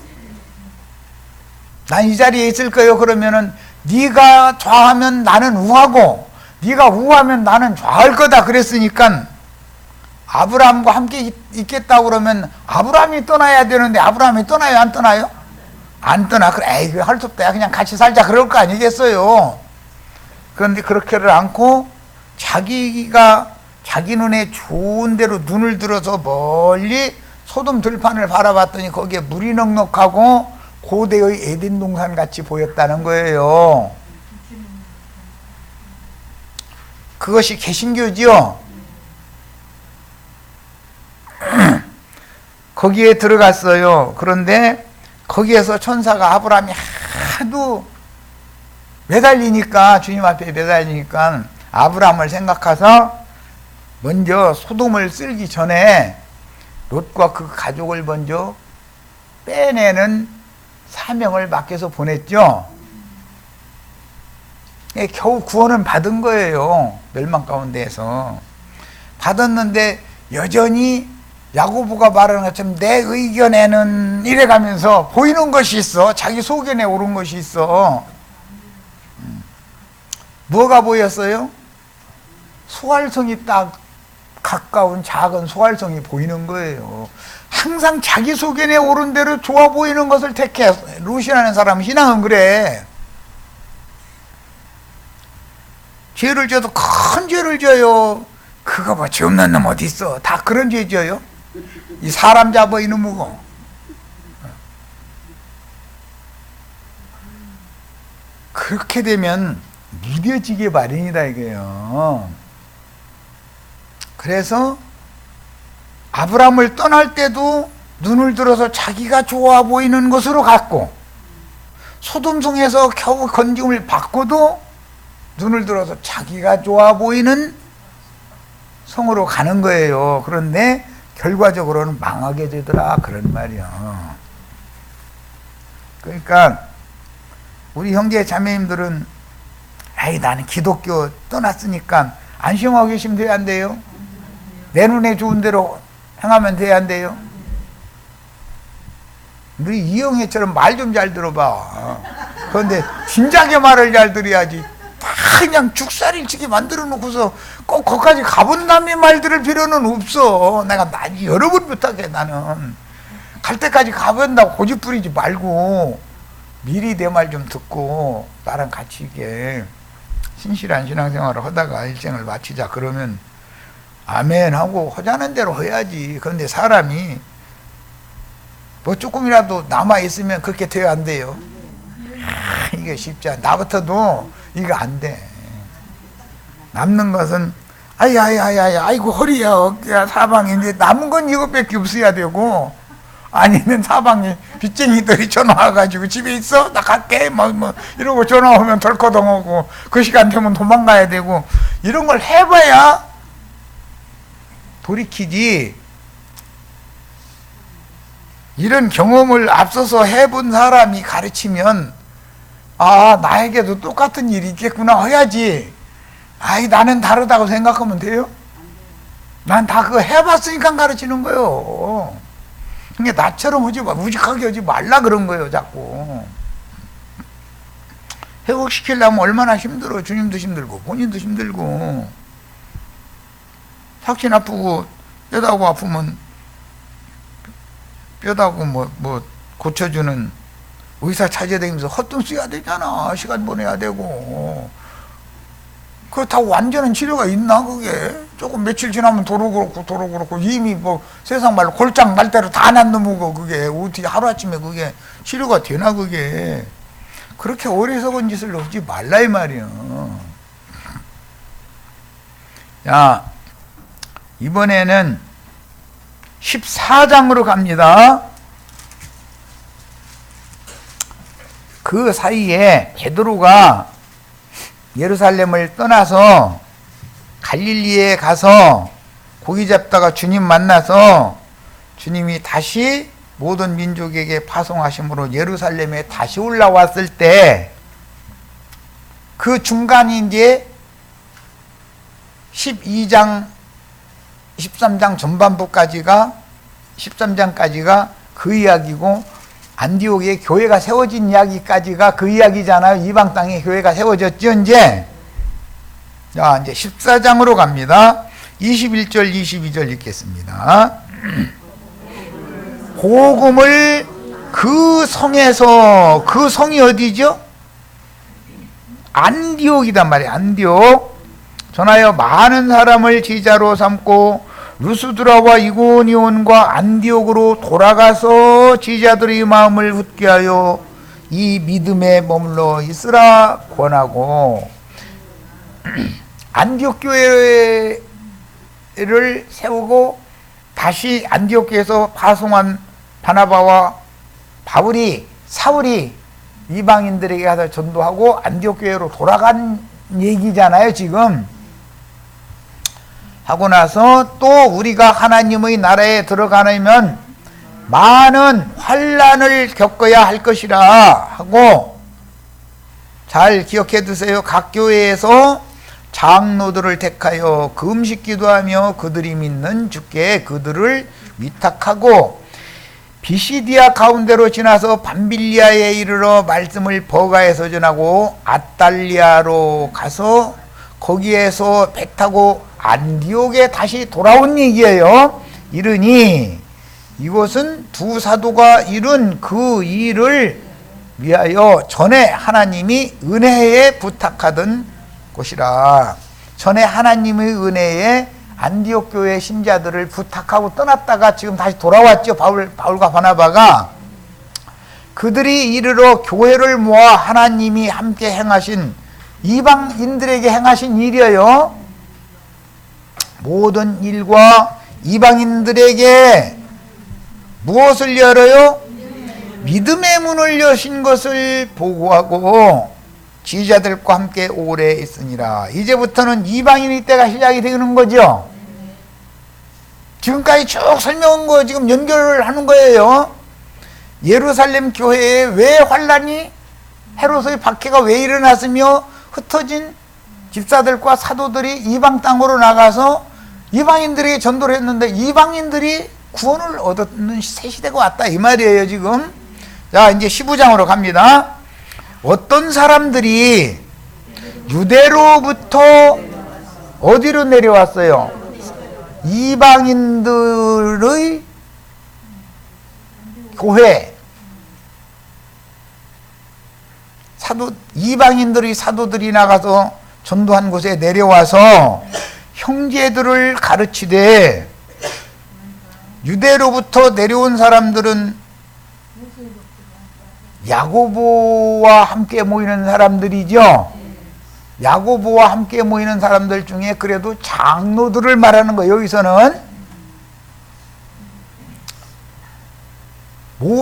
난 이 자리에 있을 거예요. 그러면은 네가 좌하면 나는 우하고 네가 우하면 나는 좌할 거다 그랬으니까 아브라함과 함께 있겠다고 그러면 아브라함이 떠나야 되는데 아브라함이 떠나요 안 떠나요? 안 떠나. 그래 에이 할 수 없다 그냥 같이 살자 그럴 거 아니겠어요. 그런데 그렇게를 않고 자기가 자기 눈에 좋은 대로 눈을 들어서 멀리 소돔 들판을 바라봤더니 거기에 물이 넉넉하고 고대의 에덴 동산 같이 보였다는 거예요. 그것이 개신교지요. 거기에 들어갔어요. 그런데 거기에서 천사가 아브라함이 하도 매달리니까 주님 앞에 매달리니까 아브라함을 생각해서 먼저 소돔을 쓸기 전에 롯과 그 가족을 먼저 빼내는 사명을 맡겨서 보냈죠. 겨우 구원은 받은 거예요. 멸망 가운데에서 받았는데 여전히 야고보가 말하는 것처럼 내 의견에는 이래가면서 보이는 것이 있어. 자기 소견에 옳은 것이 있어. 뭐가 보였어요? 소활성이 딱 가까운 작은 소활성이 보이는 거예요. 항상 자기 소견에 옳은 대로 좋아 보이는 것을 택해. 루시라는 사람은 신앙은 그래. 죄를 져도 큰 죄를 져요. 그거 뭐 죄 없는 놈 어디 있어. 다 그런 죄 져요. 이 사람 잡아 이놈이고. 그렇게 되면 무뎌지게 마련이다 이거예요. 그래서 아브라함을 떠날 때도 눈을 들어서 자기가 좋아 보이는 것으로 갔고 소돔성에서 겨우 건짐을 받고도 눈을 들어서 자기가 좋아 보이는 성으로 가는 거예요. 그런데 결과적으로는 망하게 되더라 그런 말이야. 그러니까 우리 형제 자매님들은 아이 나는 기독교 떠났으니까 안심하고 계시면 돼야 안 돼요? 내 눈에 좋은 대로 행하면 돼야 안 돼요? 우리 이영애처럼 말 좀 잘 들어봐. 그런데 진작에 말을 잘 들어야지. 다 그냥 죽살일치게 만들어 놓고서 꼭 거기까지 가본 다음에 말 들을 필요는 없어. 내가 여러 번 부탁해. 나는 갈 때까지 가본다고 고집 부리지 말고 미리 내 말 좀 듣고 나랑 같이 이게 신실한 신앙생활을 하다가 일생을 마치자 그러면 아멘 하고 하자는 대로 해야지. 그런데 사람이 뭐 조금이라도 남아있으면 그렇게 돼야 안 돼요. 이게 쉽지 않아. 나부터도 이거 안 돼. 남는 것은 아이고 허리야 어깨야 사방인데 남은 건 이것밖에 없어야 되고 아니면 사방에 빚쟁이들이 전화 와가지고 집에 있어? 나 갈게 뭐 이러고 전화 오면 덜커덩 오고 그 시간 되면 도망가야 되고 이런 걸 해봐야 돌이키지. 이런 경험을 앞서서 해본 사람이 가르치면 아 나에게도 똑같은 일이 있겠구나 해야지. 아이 나는 다르다고 생각하면 돼요? 난 다 그거 해봤으니까 가르치는 거예요. 그러니까 나처럼 하지 마, 우직하게 하지 말라 그런 거예요 자꾸. 회복시키려면 얼마나 힘들어. 주님도 힘들고 본인도 힘들고. 확신 아프고 뼈다고 아프면 뼈다고 뭐 고쳐주는 의사 찾아다니면서 헛돈 써야 되잖아. 시간 보내야 되고. 그렇다고 완전한 치료가 있나 그게? 조금 며칠 지나면 도로 그렇고 이미 뭐 세상 말로 골장 날 대로 다 난 놈이고 그게 어떻게 하루아침에 그게 치료가 되나 그게. 그렇게 어리석은 짓을 하지 말라 이 말이야. 자 이번에는 14장으로 갑니다. 그 사이에 베드로가 예루살렘을 떠나서 갈릴리에 가서 고기 잡다가 주님 만나서 주님이 다시 모든 민족에게 파송하심으로 예루살렘에 다시 올라왔을 때 그 중간이 이제 12장 13장 전반부까지가 13장까지가 그 이야기고 안디옥에 교회가 세워진 이야기까지가 그 이야기잖아요. 이방 땅에 교회가 세워졌죠, 이제. 자, 이제 14장으로 갑니다. 21절, 22절 읽겠습니다. 복음을 그 성에서, 그 성이 어디죠? 안디옥이단 말이에요. 안디옥. 전하여 많은 사람을 제자로 삼고 루스드라와 이고니온과 안디옥으로 돌아가서 제자들의 마음을 굳게 하여 이 믿음에 머물러 있으라 권하고, 안디옥 교회를 세우고 다시 안디옥 교회에서 파송한 바나바와 사울이 이방인들에게 가서 전도하고 안디옥 교회로 돌아간 얘기잖아요, 지금. 하고 나서 또 우리가 하나님의 나라에 들어가려면 많은 환난을 겪어야 할 것이라 하고, 잘 기억해 두세요. 각 교회에서 장로들을 택하여 금식 기도하며 그들이 믿는 주께 그들을 위탁하고, 비시디아 가운데로 지나서 밤빌리아에 이르러 말씀을 버가에서 전하고 아달리아로 가서 거기에서 배 타고 안디옥에 다시 돌아온 얘기예요. 이르니 이것은 두 사도가 이룬 그 일을 위하여 전에 하나님이 은혜에 부탁하던 곳이라. 전에 하나님의 은혜에 안디옥 교회 신자들을 부탁하고 떠났다가 지금 다시 돌아왔죠. 바울과 바나바가. 그들이 이르러 교회를 모아 하나님이 함께 행하신, 이방인들에게 행하신 일이에요. 모든 일과 이방인들에게 무엇을 열어요? 믿음의 문을 여신 것을 보고하고 지자들과 함께 오래 있으니라. 이제부터는 이방인의 때가 시작이 되는 거죠. 지금까지 쭉 설명한 거 지금 연결을 하는 거예요. 예루살렘 교회에 왜 환란이, 헤롯의 박해가 왜 일어났으며 흩어진 집사들과 사도들이 이방 땅으로 나가서 이방인들에게 전도를 했는데 이방인들이 구원을 얻는 새 시대가 왔다, 이 말이에요, 지금. 자, 이제 15장으로 갑니다. 어떤 사람들이 유대로부터 어디로 내려왔어요? 이방인들의 교회, 이방인들의 사도들이 나가서 전도한 곳에 내려와서 형제들을 가르치되, 유대로부터 내려온 사람들은 야고보와 함께 모이는 사람들이죠. 야고보와 함께 모이는 사람들 중에 그래도 장로들을 말하는 거예요. 여기서는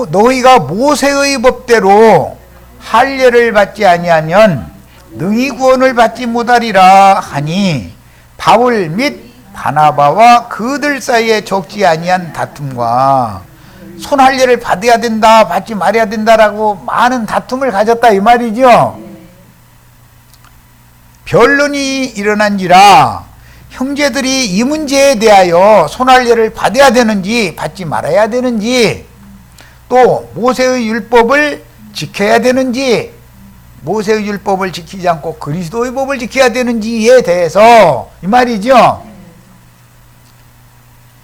너희가 모세의 법대로 할례를 받지 아니하면 능히 구원을 받지 못하리라 하니, 바울 및 바나바와 그들 사이에 적지 아니한 다툼과 손할례를 받아야 된다, 받지 말아야 된다라고 많은 다툼을 가졌다, 이 말이죠. 변론이 일어난지라 형제들이 이 문제에 대하여 손할례를 받아야 되는지 받지 말아야 되는지, 또 모세의 율법을 지켜야 되는지, 모세의 율법을 지키지 않고 그리스도의 법을 지켜야 되는지에 대해서, 이 말이죠.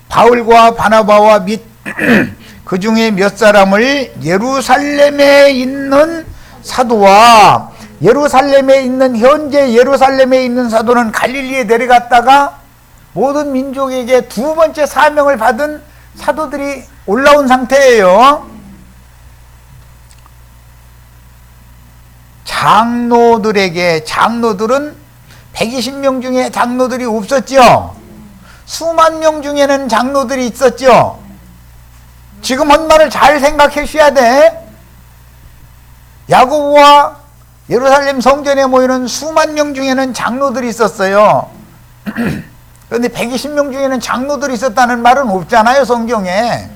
바울과 바나바와 및 그 중에 몇 사람을 예루살렘에 있는 사도와 현재 예루살렘에 있는 사도는 갈릴리에 내려갔다가 모든 민족에게 두 번째 사명을 받은 사도들이 올라온 상태예요. 장로들은 120명 중에 장로들이 없었죠. 수만 명 중에는 장로들이 있었죠. 지금 한 말을 잘 생각하셔야 돼. 야고보와 예루살렘 성전에 모이는 수만 명 중에는 장로들이 있었어요. 그런데 120명 중에는 장로들이 있었다는 말은 없잖아요, 성경에.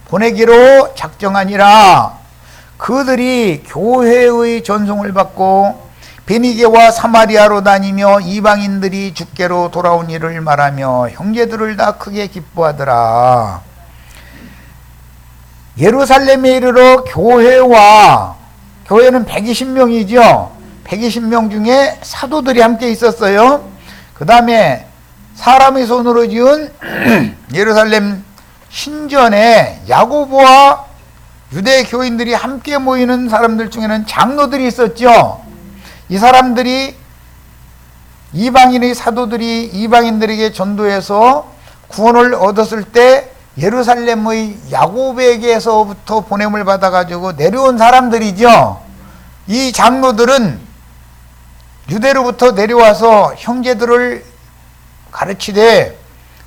보내기로 작정하니라. 그들이 교회의 전송을 받고 베니게와 사마리아로 다니며 이방인들이 주께로 돌아온 일을 말하며 형제들을 다 크게 기뻐하더라. 예루살렘에 이르러 교회는 120명이죠. 120명 중에 사도들이 함께 있었어요. 그 다음에 사람의 손으로 지은 예루살렘 신전에 야고보와 유대 교인들이 함께 모이는 사람들 중에는 장로들이 있었죠. 이 사람들이 이방인의 사도들이 이방인들에게 전도해서 구원을 얻었을 때 예루살렘의 야고보에게서부터 보냄을 받아가지고 내려온 사람들이죠. 이 장로들은 유대로부터 내려와서 형제들을 가르치되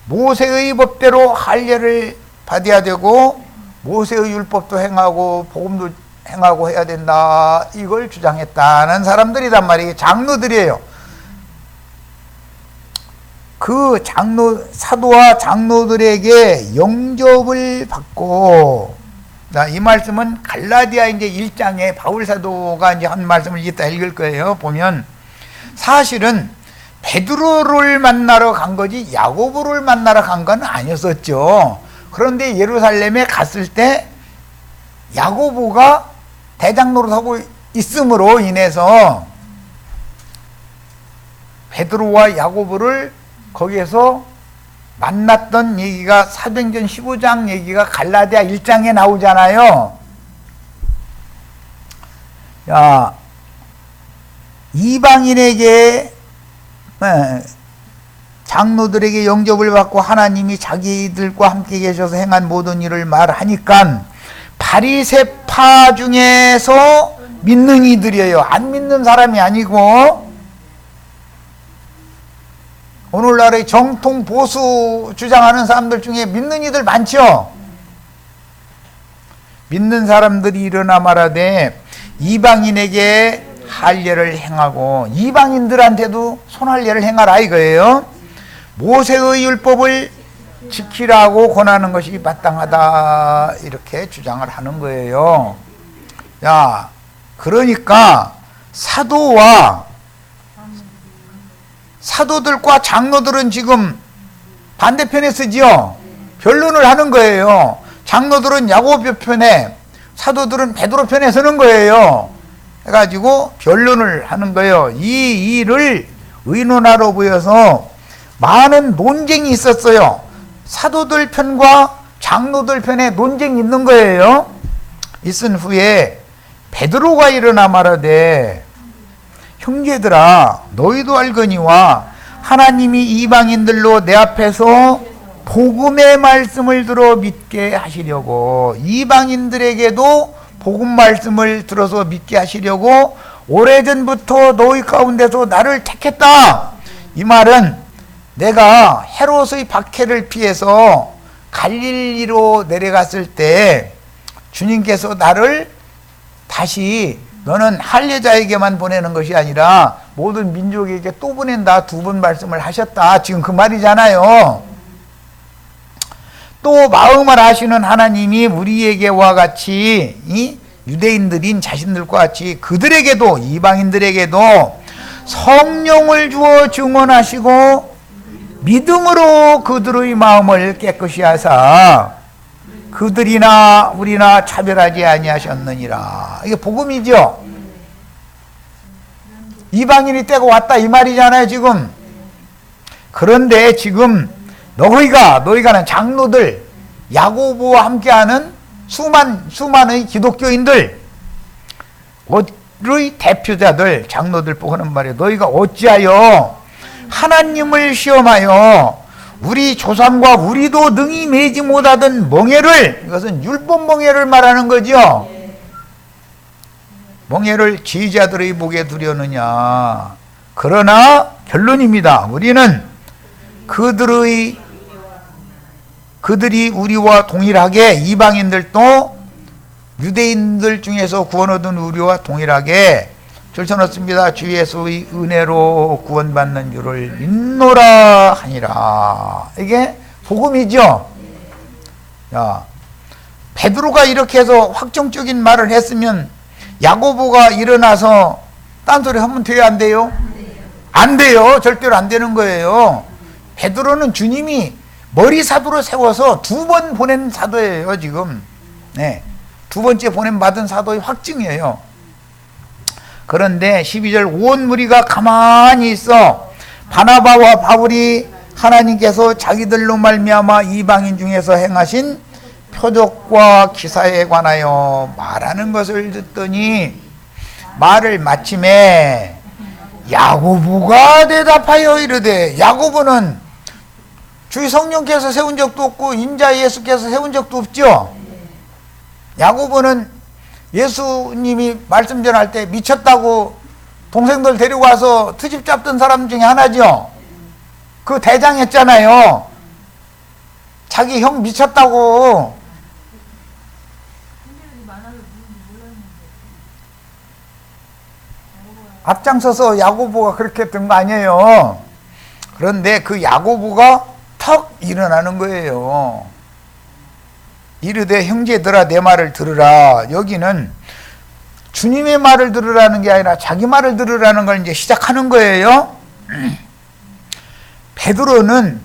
모세의 법대로 할례를 받아야 되고 모세의 율법도 행하고 복음도 행하고 해야 된다, 이걸 주장했다는 사람들이란 말이에요. 장로들이에요. 그 사도와 장로들에게 영접을 받고, 이 말씀은 갈라디아 이제 1장에 바울 사도가 이제 한 말씀을 이따 읽을 거예요. 보면 사실은 베드로를 만나러 간 거지 야고보를 만나러 간 건 아니었었죠. 그런데 예루살렘에 갔을 때 야고보가 대장로로 서고 있음으로 인해서 베드로와 야고보를 거기에서 만났던 얘기가 사도행전 15장 얘기가 갈라디아 1장에 나오잖아요. 야, 이방인에게 장로들에게 영접을 받고 하나님이 자기들과 함께 계셔서 행한 모든 일을 말하니까 바리새파 중에서 믿는 이들이에요. 안 믿는 사람이 아니고, 오늘날의 정통 보수 주장하는 사람들 중에 믿는 이들 많죠. 믿는 사람들이 일어나 말하되 이방인에게 할례를 행하고, 이방인들한테도 손할례를 행하라 이거예요. 모세의 율법을 지키라고 권하는 것이 마땅하다, 이렇게 주장을 하는 거예요. 야, 그러니까 사도들과 장로들은 지금 반대편에 서지요. 변론을 하는 거예요. 장로들은 야고보 편에, 사도들은 베드로 편에 서는 거예요. 해가지고 변론을 하는 거예요. 이 일을 의논하러 보여서 많은 논쟁이 있었어요. 사도들 편과 장로들 편에 논쟁이 있는 거예요. 있은 후에 베드로가 일어나 말하되 형제들아, 너희도 알거니와 하나님이 이방인들로 내 앞에서 복음의 말씀을 들어 믿게 하시려고, 이방인들에게도 복음 말씀을 들어서 믿게 하시려고 오래전부터 너희 가운데서 나를 택했다. 이 말은 내가 헤롯의 박해를 피해서 갈릴리로 내려갔을 때 주님께서 나를 다시 너는 할례자에게만 보내는 것이 아니라 모든 민족에게 또 보낸다, 두 번 말씀을 하셨다, 지금 그 말이잖아요. 또 마음을 아시는 하나님이 우리에게와 같이 이 유대인들인 자신들과 같이 그들에게도, 이방인들에게도 성령을 주어 증언하시고 믿음으로 그들의 마음을 깨끗이 하사 그들이나 우리나 차별하지 아니하셨느니라. 이게 복음이죠. 이방인이 때가 왔다 이 말이잖아요 지금. 그런데 지금 너희가는 장로들, 야고보와 함께하는 수많의 기독교인들, 의 대표자들, 장로들 보고 하는 말이에요. 너희가 어찌하여 하나님을 시험하여 우리 조상과 우리도 능히 매지 못하던 멍에를, 이것은 율법 멍에를 말하는 거죠. 멍에를 제자들의 목에 두려느냐. 그러나 결론입니다. 우리는 그들이 우리와 동일하게, 이방인들도 유대인들 중에서 구원 얻은 우리와 동일하게 절쳐놓습니다. 주 예수의 은혜로 구원받는 줄을 믿노라 하니라. 이게 복음이죠. 야, 베드로가 이렇게 해서 확정적인 말을 했으면 야고보가 일어나서 딴소리 하면 돼요, 안 돼요? 안 돼요. 절대로 안 되는 거예요. 베드로는 주님이 머리 사도로 세워서 2번 보낸 사도예요 지금. 네. 두 번째 보냄받은 사도의 확증이에요. 그런데 12절 온 무리가 가만히 있어 바나바와 바울이 하나님께서 자기들로 말미암아 이방인 중에서 행하신 표적과 기사에 관하여 말하는 것을 듣더니 말을 마침에 야고보가 대답하여 이르되, 야고보는 주의 성령께서 세운 적도 없고 인자 예수께서 세운 적도 없죠. 야고보는 예수님이 말씀 전할 때 미쳤다고 동생들 데리고 와서 트집 잡던 사람 중에 하나죠. 그 대장했잖아요. 자기 형 미쳤다고. 앞장서서 야고보가 그렇게 했던 거 아니에요. 그런데 그 야고보가 턱 일어나는 거예요. 이르되 형제들아 내 말을 들으라. 여기는 주님의 말을 들으라는 게 아니라 자기 말을 들으라는 걸 이제 시작하는 거예요. 베드로는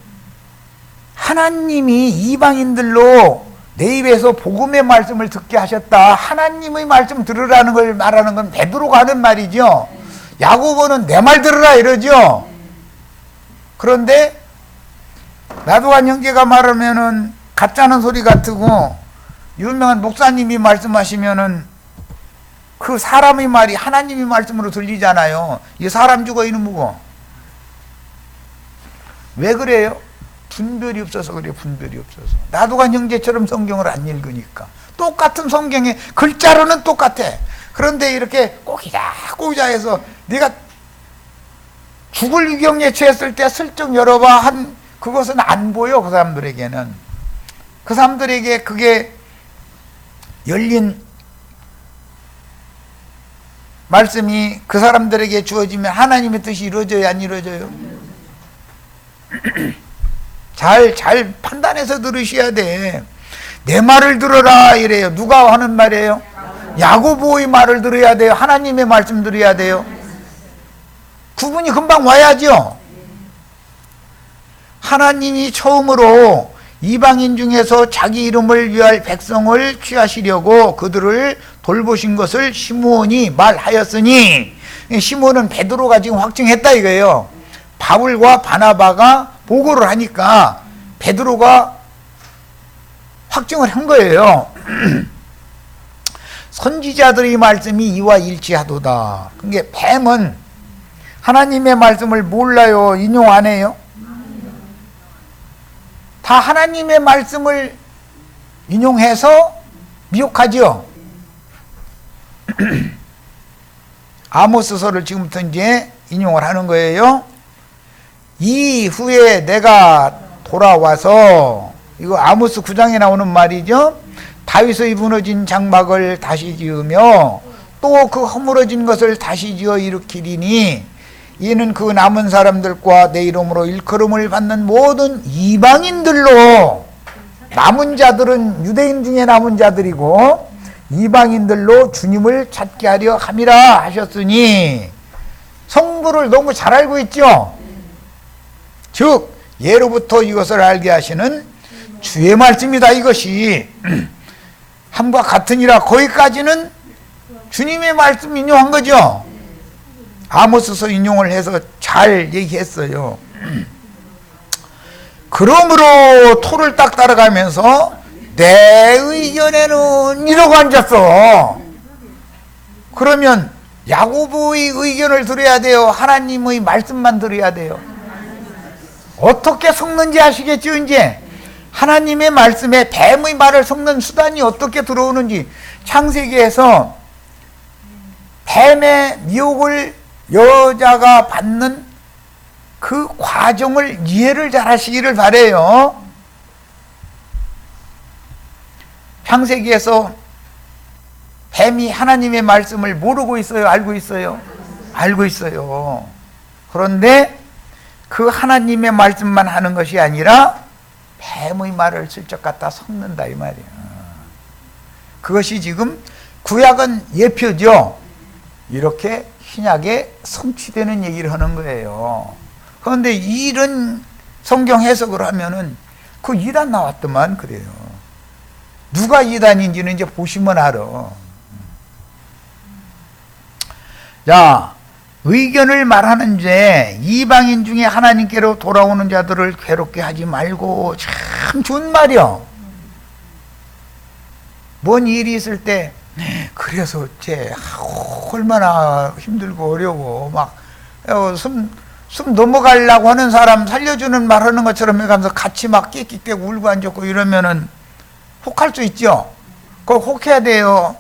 하나님이 이방인들로 내 입에서 복음의 말씀을 듣게 하셨다. 하나님의 말씀 들으라는 걸 말하는 건 베드로가 하는 말이죠. 야고보는 내 말 들으라 이러죠. 그런데 나도한 형제가 말하면은 가짜는 소리 같고, 유명한 목사님이 말씀하시면은 그 사람의 말이 하나님의 말씀으로 들리잖아요. 이 사람 죽어 이놈이고. 왜 그래요? 분별이 없어서 그래요. 분별이 없어서. 나도간 형제처럼 성경을 안 읽으니까. 똑같은 성경에 글자로는 똑같아. 그런데 이렇게 꼬기자 해서 네가 죽을 위경에 처했을 때 슬쩍 열어봐 그것은 안 보여. 그 사람들에게는. 그 사람들에게 그게 열린 말씀이 그 사람들에게 주어지면 하나님의 뜻이 이루어져요, 안 이루어져요? 잘 판단해서 들으셔야 돼. 내 말을 들어라 이래요. 누가 하는 말이에요? 야고보의 말을 들어야 돼요? 하나님의 말씀 들어야 돼요? 구분이 금방 와야죠. 하나님이 처음으로 이방인 중에서 자기 이름을 위할 백성을 취하시려고 그들을 돌보신 것을 시므온이 말하였으니, 시므온은 베드로가 지금 확증했다 이거예요. 바울과 바나바가 보고를 하니까 베드로가 확증을 한 거예요. 선지자들의 말씀이 이와 일치하도다. 그게 뱀은 하나님의 말씀을 몰라요, 인용 안 해요? 다 하나님의 말씀을 인용해서 미혹하죠. 아모스서를 지금부터 이제 인용을 하는 거예요. 이후에 내가 돌아와서, 이거 아모스 9장에 나오는 말이죠. 다윗의 무너진 장막을 다시 지으며 또 그 허물어진 것을 다시 지어 일으키리니 이는 그 남은 사람들과 내 이름으로 일컬음을 받는 모든 이방인들로, 남은 자들은 유대인 중에 남은 자들이고 이방인들로 주님을 찾게 하려 함이라 하셨으니, 성도를 너무 잘 알고 있죠. 즉 예로부터 이것을 알게 하시는 주의 말씀이다. 이것이 함과 같으니라. 거기까지는 주님의 말씀 인용한 거죠. 아모스서 인용을 해서 잘 얘기했어요. 그러므로 토를 딱 따라가면서 내 의견에는 이러고 앉았어. 그러면 야고보의 의견을 들어야 돼요? 하나님의 말씀만 들어야 돼요? 어떻게 섞는지 아시겠죠? 이제 하나님의 말씀에 뱀의 말을 섞는 수단이 어떻게 들어오는지, 창세기에서 뱀의 미혹을 여자가 받는 그 과정을 이해를 잘 하시기를 바라요. 창세기에서 뱀이 하나님의 말씀을 모르고 있어요? 알고 있어요? 알고 있어요. 그런데 그 하나님의 말씀만 하는 것이 아니라 뱀의 말을 슬쩍 갖다 섞는다 이 말이에요. 그것이 지금 구약은 예표죠. 이렇게 신약에 성취되는 얘기를 하는 거예요. 그런데 이런 성경 해석을 하면은 그 이단 나왔더만 그래요. 누가 이단인지는 이제 보시면 알아. 자, 의견을 말하는 죄, 이방인 중에 하나님께로 돌아오는 자들을 괴롭게 하지 말고. 참 좋은 말이요. 뭔 일이 있을 때 그래서 어째 얼마나 힘들고 어려워 막 숨 넘어가려고 하는 사람 살려주는 말 하는 것처럼 해가면서 같이 막 끽끽대고 울고 앉았고 이러면은 혹할 수 있죠. 그거 혹해야 돼요.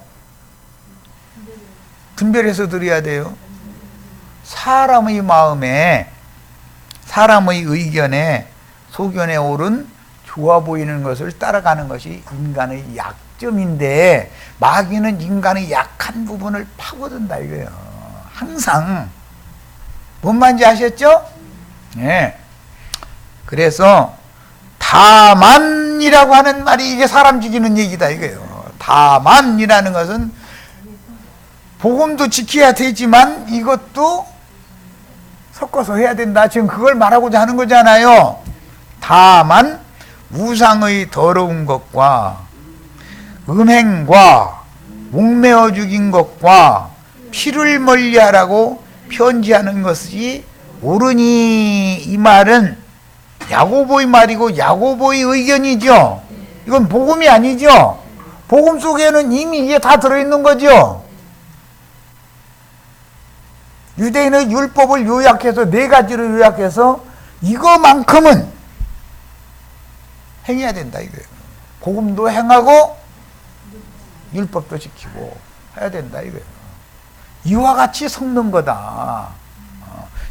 분별해서 드려야 돼요. 사람의 마음에, 사람의 의견에, 소견에 옳은 좋아 보이는 것을 따라가는 것이 인간의 약점인데, 마귀는 인간의 약한 부분을 파고든다 이거예요. 항상. 뭔 말인지 아셨죠? 네. 그래서 다만이라고 하는 말이 이게 사람 죽이는 얘기다 이거예요. 다만이라는 것은 복음도 지켜야 되지만 이것도 섞어서 해야 된다. 지금 그걸 말하고자 하는 거잖아요. 다만 우상의 더러운 것과 음행과 목매어 죽인 것과 피를 멀리하라고 편지하는 것이 옳으니, 이 말은 야고보의 말이고 야고보의 의견이죠. 이건 복음이 아니죠. 복음 속에는 이미 이게 다 들어있는 거죠. 유대인의 율법을 요약해서 4가지로 요약해서 이거만큼은 행해야 된다 이거예요. 복음도 행하고 율법도 지키고 해야 된다 이거예요. 이와 같이 섞는 거다.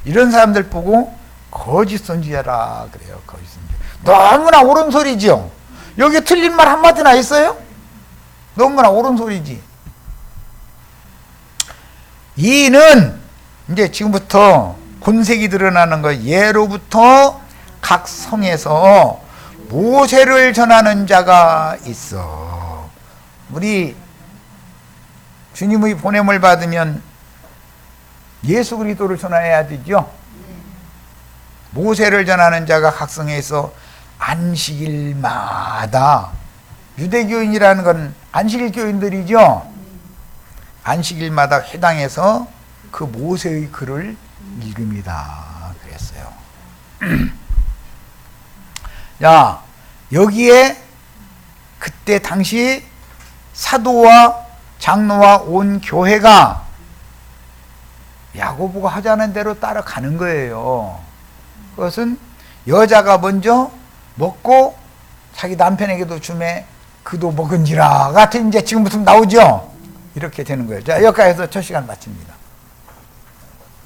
이런 사람들 보고 거짓 선지자라 그래요. 거짓 선지자. 너무나 옳은 소리죠. 여기 틀린 말 한마디나 있어요? 너무나 옳은 소리지. 이는 이제 지금부터 본색이 드러나는 거. 예로부터 각 성에서 모세를 전하는 자가 있어. 우리 주님의 보냄을 받으면 예수 그리스도를 전해야 되죠. 모세를 전하는 자가 각 성에서 안식일마다, 유대교인이라는 건 안식일 교인들이죠. 안식일마다 회당에서 그 모세의 글을 읽습니다. 그랬어요. 자, 여기에 그때 당시 사도와 장로와 온 교회가 야고보가 하자는 대로 따라가는 거예요. 그것은 여자가 먼저 먹고 자기 남편에게도 주매 그도 먹은지라 같은 이제 지금부터 나오죠. 이렇게 되는 거예요. 자, 여기까지 해서 첫 시간 마칩니다.